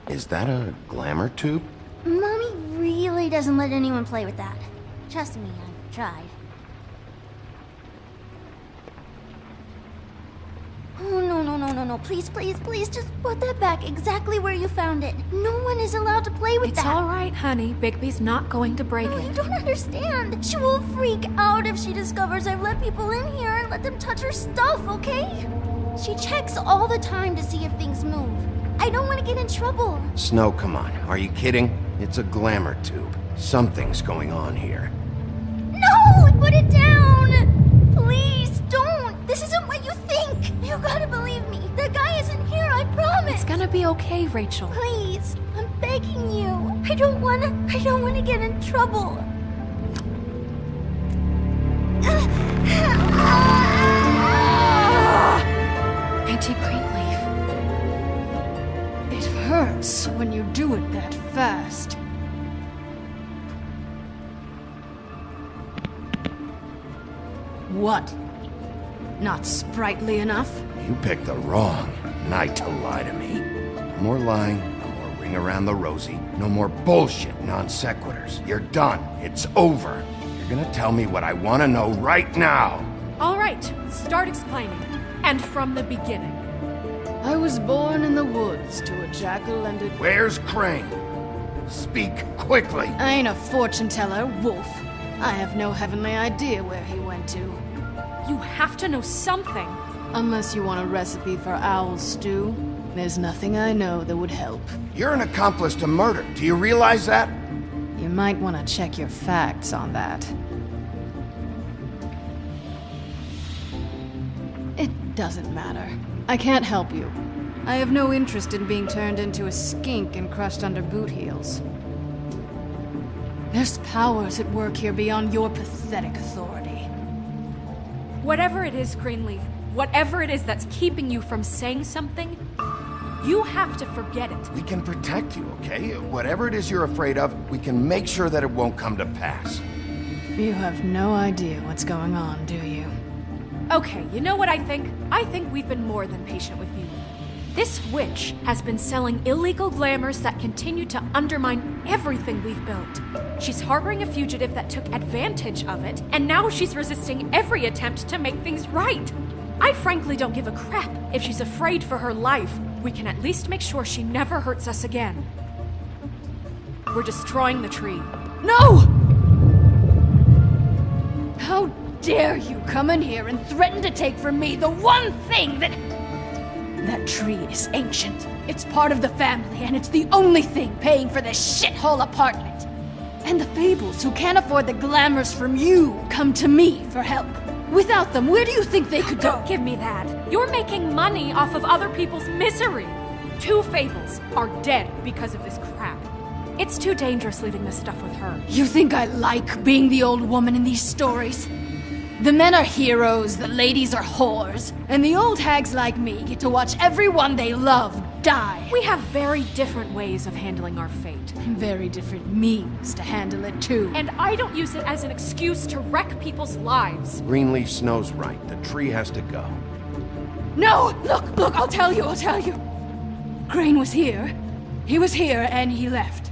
Is that a glamour tube? Mommy really doesn't let anyone play with that. Trust me, I've tried. Oh, no. Please, just put that back exactly where you found it. No one is allowed to play with It's that. all right, honey. Bigby's not going to break No, you it. don't understand. She will freak out if she discovers I've let people in here and let them touch her stuff, okay? She checks all the time to see if things move. I don't want to get in trouble. Snow, come on. Are you kidding? It's a glamour tube. Something's going on here. No! Put it down! Please, don't! This isn't what you think! You gotta believe me. The guy isn't here, I promise! It's gonna be okay, Rachel. Please, I'm begging you. I don't wanna get in trouble. Auntie Greenleaf. It hurts when you do it that fast. What? Not sprightly enough? You picked the wrong night to lie to me. No more lying, no more ring around the rosy, no more bullshit non sequiturs. You're done. It's over. You're gonna tell me what I want to know right now. All right, start explaining. And from the beginning. I was born in the woods to a jackal and a... Where's Crane? Speak quickly. I ain't a fortune teller, Wolf. I have no heavenly idea where he went to. You have to know something. Unless you want a recipe for owl stew, there's nothing I know that would help. You're an accomplice to murder. Do you realize that? You might want to check your facts on that. It doesn't matter. I can't help you. I have no interest in being turned into a skink and crushed under boot heels. There's powers at work here beyond your pathetic authority. Whatever it is, Greenleaf, whatever it is that's keeping you from saying something, you have to forget it. We can protect you, okay? Whatever it is you're afraid of, we can make sure that it won't come to pass. You have no idea what's going on, do you? Okay, you know what I think? I think we've been more than patient with you. This witch has been selling illegal glamours that continue to undermine everything we've built. She's harboring a fugitive that took advantage of it, and now she's resisting every attempt to make things right. I frankly don't give a crap if she's afraid for her life. We can at least make sure she never hurts us again. We're destroying the tree. No! How dare you come in here and threaten to take from me the one thing that... That tree is ancient. It's part of the family, and it's the only thing paying for this shithole apartment. And the Fables, who can't afford the glamours from you, come to me for help. Without them, where do you think they could go? Don't give me that. You're making money off of other people's misery. 2 Fables are dead because of this crap. It's too dangerous leaving this stuff with her. You think I like being the old woman in these stories? The men are heroes, the ladies are whores, and the old hags like me get to watch everyone they love die. We have very different ways of handling our fate. Very different means to handle it, too. And I don't use it as an excuse to wreck people's lives. Greenleaf Snow's right. The tree has to go. No! Look, I'll tell you. Crane was here. He was here, and he left.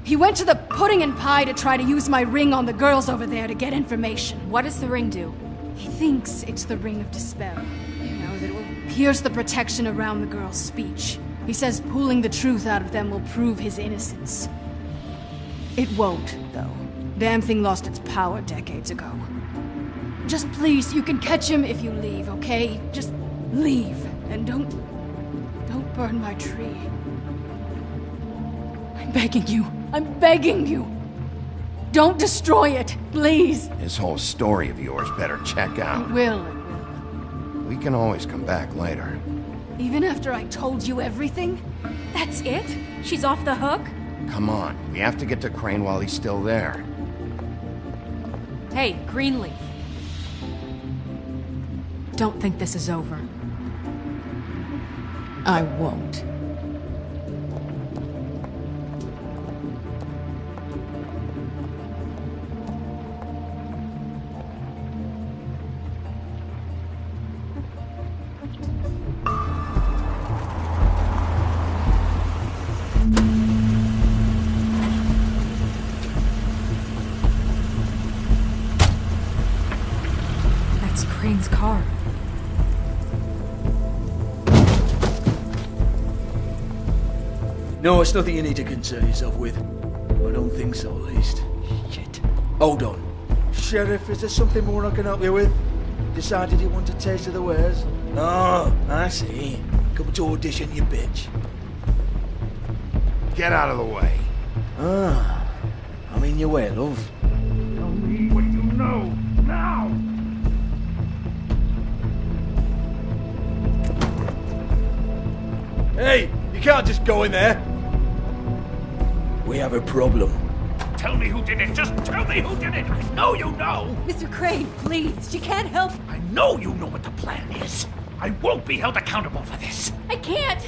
He went to the pudding and pie to try to use my ring on the girls over there to get information. What does the ring do? He thinks it's the ring of dispel. You know, that it will pierce the protection around the girls' speech. He says pulling the truth out of them will prove his innocence. It won't, though. Damn thing lost its power decades ago. Just please, you can catch him if you leave, okay? Just leave, and don't burn my tree. I'm begging you. Don't destroy it, please. This whole story of yours better check out. It will. We can always come back later. Even after I told you everything? That's it? She's off the hook? Come on, we have to get to Crane while he's still there. Hey, Greenleaf. Don't think this is over. I won't. No, it's nothing you need to concern yourself with. I don't think so, at least. Shit. Hold on. Sheriff, is there something more I can help you with? Decided you want a taste of the wares? Oh, I see. Come to audition, you bitch. Get out of the way. Ah, I'm in your way, love. Tell me what you know, now! Hey, you can't just go in there. We have a problem. Tell me who did it. Just tell me who did it. I know you know. Mr. Crane, please. She can't help. I know you know what the plan is. I won't be held accountable for this. I can't.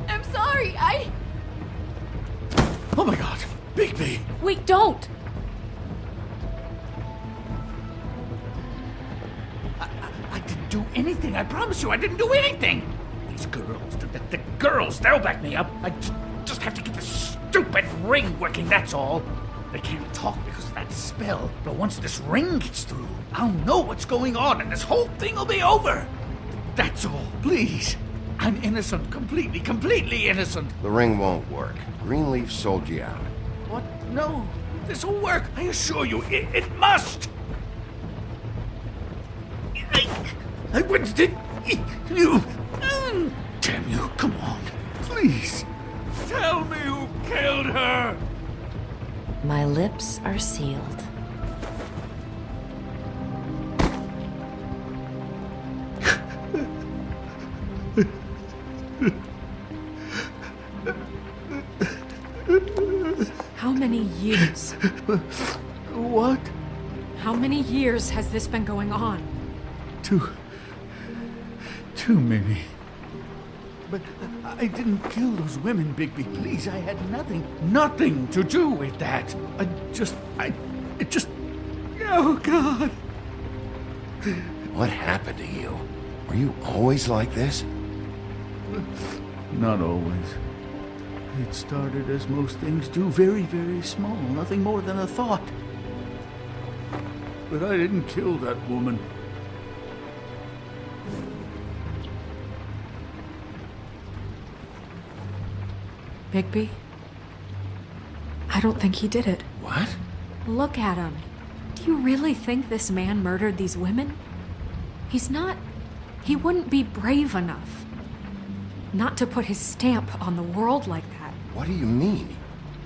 I'm sorry. Oh my god, Bigby. Wait, don't! I didn't do anything. I promise you, I didn't do anything. These girls, the girls, they'll back me up. I just have to get this stupid ring working, that's all. They can't talk because of that spell, but once this ring gets through, I'll know what's going on and this whole thing will be over. That's all, please. I'm innocent, completely innocent. The ring won't work. Greenleaf sold you out. What? No, this will work. I assure you, it must. I wouldn't did you. Damn you! Come on, please. Tell me who killed her. My lips are sealed. How many years? What? How many years has this been going on? Too many. But I didn't kill those women, Bigby. Please, I had nothing to do with that. It just... Oh, God. What happened to you? Were you always like this? Not always. It started as most things do, very, very small, nothing more than a thought. But I didn't kill that woman. Bigby? I don't think he did it. What? Look at him. Do you really think this man murdered these women? He's not... He wouldn't be brave enough. Not to put his stamp on the world like that. What do you mean?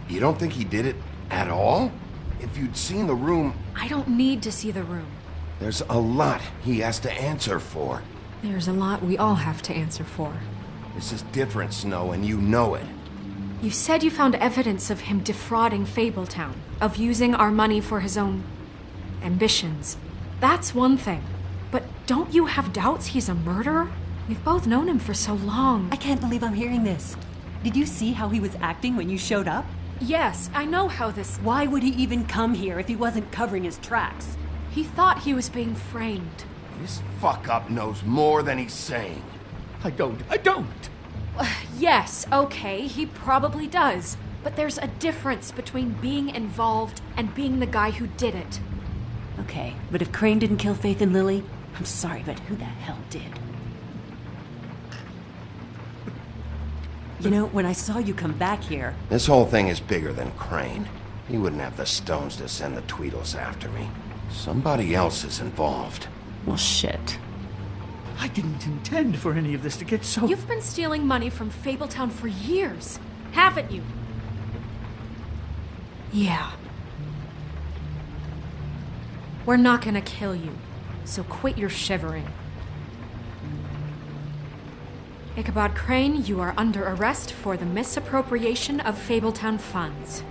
You don't think he did it at all? If you'd seen the room... I don't need to see the room. There's a lot he has to answer for. There's a lot we all have to answer for. This is different, Snow, and you know it. You said you found evidence of him defrauding Fabletown, of using our money for his own ambitions. That's one thing. But don't you have doubts he's a murderer? We've both known him for so long. I can't believe I'm hearing this. Did you see how he was acting when you showed up? Yes, I know how this... Why would he even come here if he wasn't covering his tracks? He thought he was being framed. This fuck-up knows more than he's saying. I don't. Yes, okay, he probably does. But there's a difference between being involved and being the guy who did it. Okay, but if Crane didn't kill Faith and Lily, I'm sorry, but who the hell did? You know, when I saw you come back here... This whole thing is bigger than Crane. He wouldn't have the stones to send the Tweedles after me. Somebody else is involved. Well, shit. I didn't intend for any of this to get so... You've been stealing money from Fabletown for years, haven't you? Yeah. We're not gonna kill you, so quit your shivering. Ichabod Crane, you are under arrest for the misappropriation of Fabletown funds.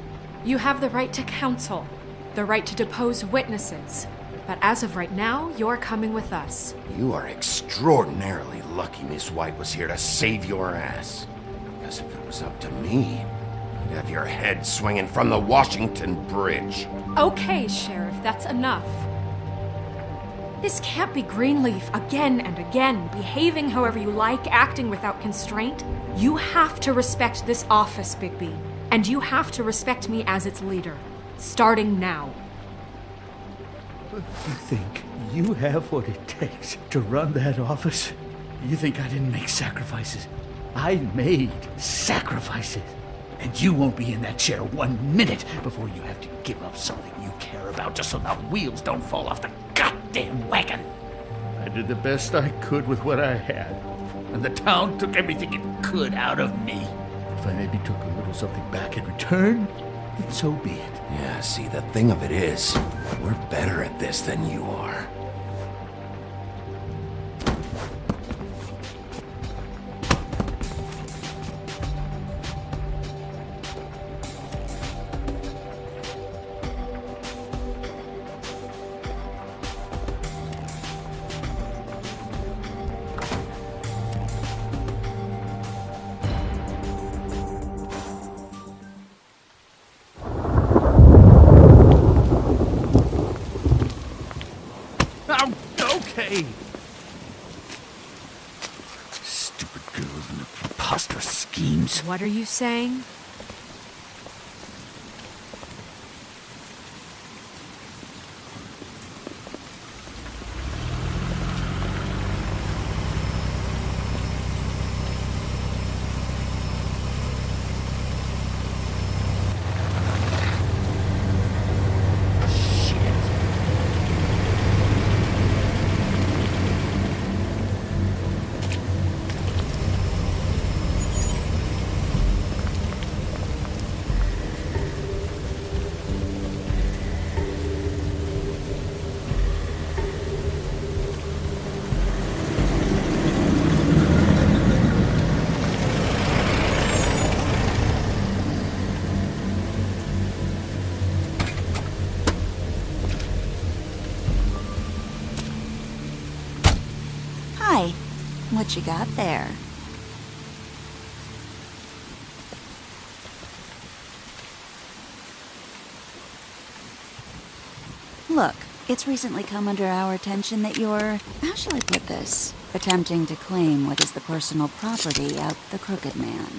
You have the right to counsel, the right to depose witnesses, but as of right now, you're coming with us. You are extraordinarily lucky Miss White was here to save your ass. Because if it was up to me, you'd have your head swinging from the Washington Bridge. Okay, Sheriff, that's enough. This can't be Greenleaf again and again, behaving however you like, acting without constraint. You have to respect this office, Bigby. And you have to respect me as its leader. Starting now. You think you have what it takes to run that office? You think I didn't make sacrifices? I made sacrifices. And you won't be in that chair 1 minute before you have to give up something you care about just so the wheels don't fall off the goddamn wagon. I did the best I could with what I had, and the town took everything it could out of me. If I maybe took a little something back in return, then so be it. Yeah, see, the thing of it is, we're better at this than you are. Okay. Stupid girls and their preposterous schemes. What are you saying? Hi. What you got there? Look, it's recently come under our attention that you're, how shall I put this, attempting to claim what is the personal property of the Crooked Man.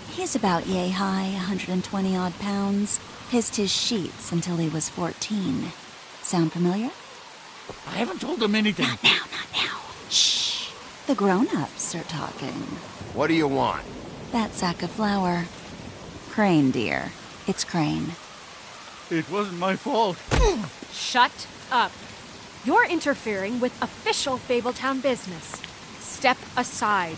He's about yay high, 120 odd pounds, pissed his sheets until he was 14. Sound familiar? I haven't told them anything. Not now. Shh. The grown-ups are talking. What do you want? That sack of flour. Crane, dear. It's Crane. It wasn't my fault. Shut up. You're interfering with official Fabletown business. Step aside.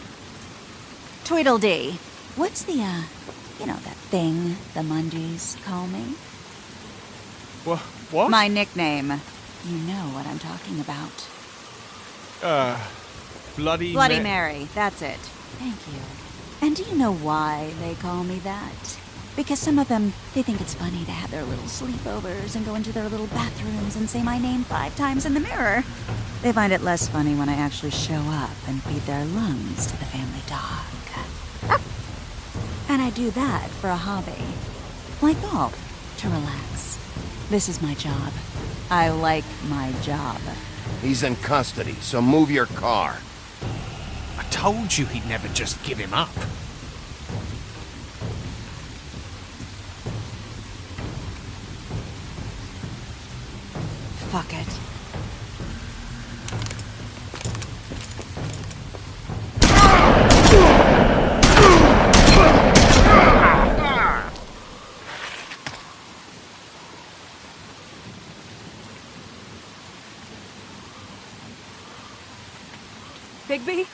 Tweedledee. What's the, that thing the Mundies call me? What? My nickname. You know what I'm talking about. Bloody Mary, that's it. Thank you. And do you know why they call me that? Because some of them, they think it's funny to have their little sleepovers and go into their little bathrooms and say my name 5 times in the mirror. They find it less funny when I actually show up and feed their lungs to the family dog. And I do that for a hobby. Like golf, to relax. This is my job. I like my job. He's in custody, so move your car. I told you he'd never just give him up. Fuck it. Bigby?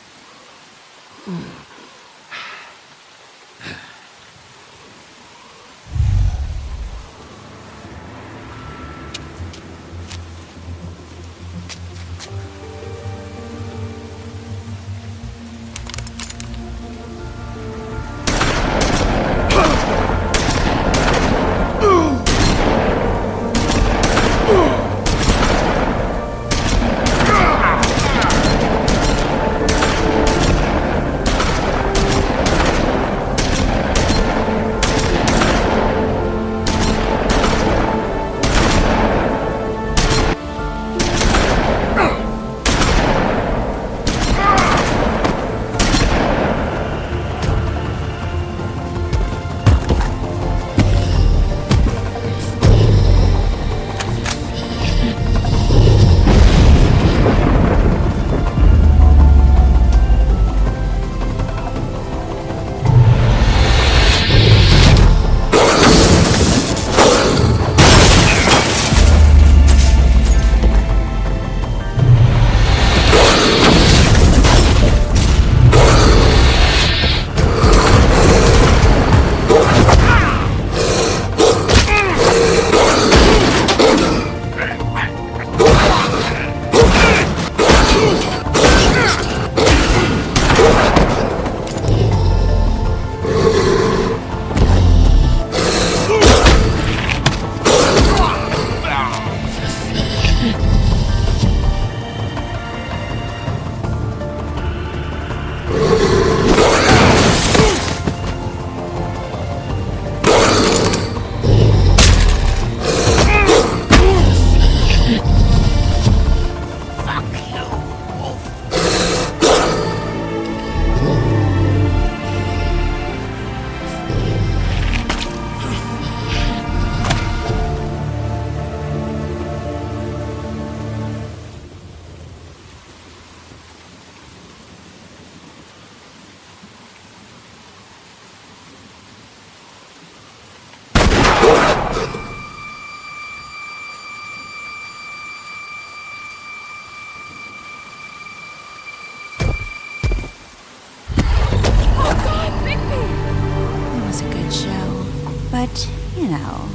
You know,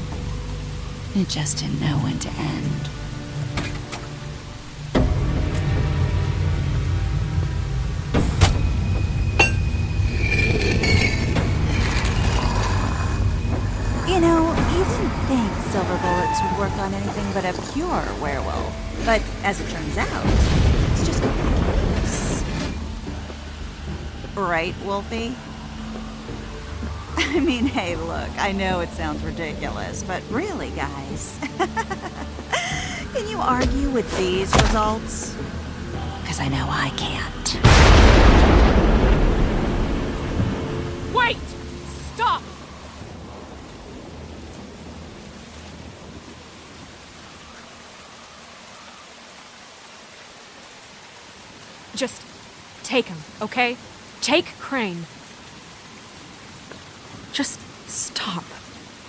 it just didn't know when to end. You know, you didn't think silver bullets would work on anything but a pure werewolf. But as it turns out, it's just a case. Right, Wolfie? I mean, hey, look, I know it sounds ridiculous, but really, guys, can you argue with these results? Because I know I can't. Wait! Stop! Just take him, okay? Take Crane. Just stop,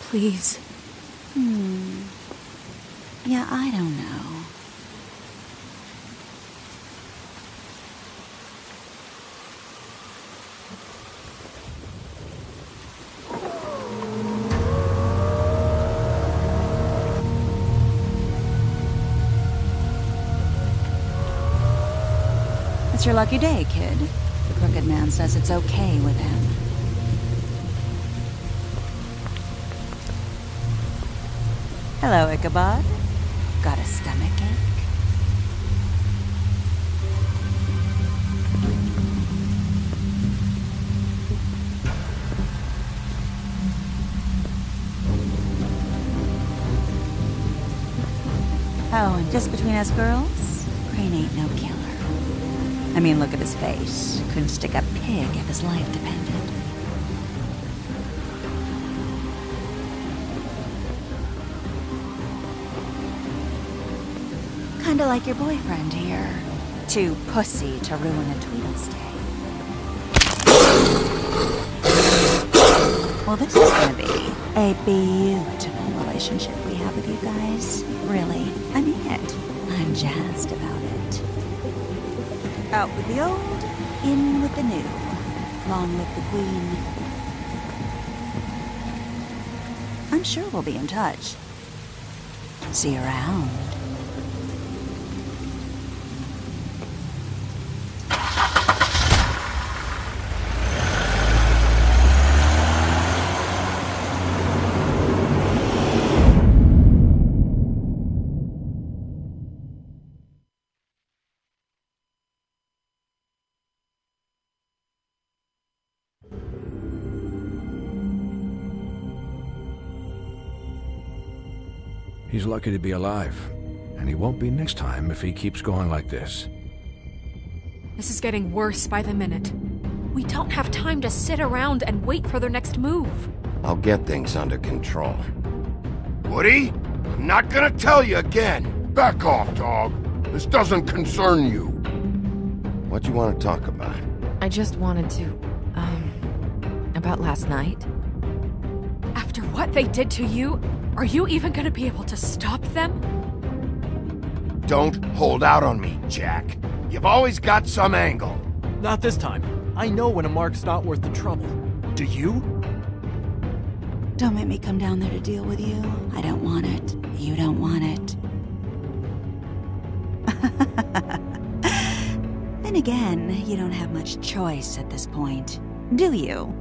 please. Yeah, I don't know. It's your lucky day, kid. The Crooked Man says it's okay with him. Hello, Ichabod. Got a stomachache? Oh, and just between us girls, Crane ain't no killer. I mean, look at his face. Couldn't stick a pig if his life depended. Kinda like your boyfriend here. Too pussy to ruin a Tweedle's day. Well, this is gonna be a beautiful relationship we have with you guys. Really, I mean it. I'm jazzed about it. Out with the old, in with the new. Long live the Queen. I'm sure we'll be in touch. See you around. He's lucky to be alive, and he won't be next time if he keeps going like this. This is getting worse by the minute. We don't have time to sit around and wait for their next move. I'll get things under control. Woody, I'm not gonna tell you again. Back off, dog. This doesn't concern you. What do you want to talk about? I just wanted to, about last night. After what they did to you, are you even gonna be able to stop them? Don't hold out on me, Jack. You've always got some angle. Not this time. I know when a mark's not worth the trouble. Do you? Don't make me come down there to deal with you. I don't want it. You don't want it. Then again, you don't have much choice at this point, do you?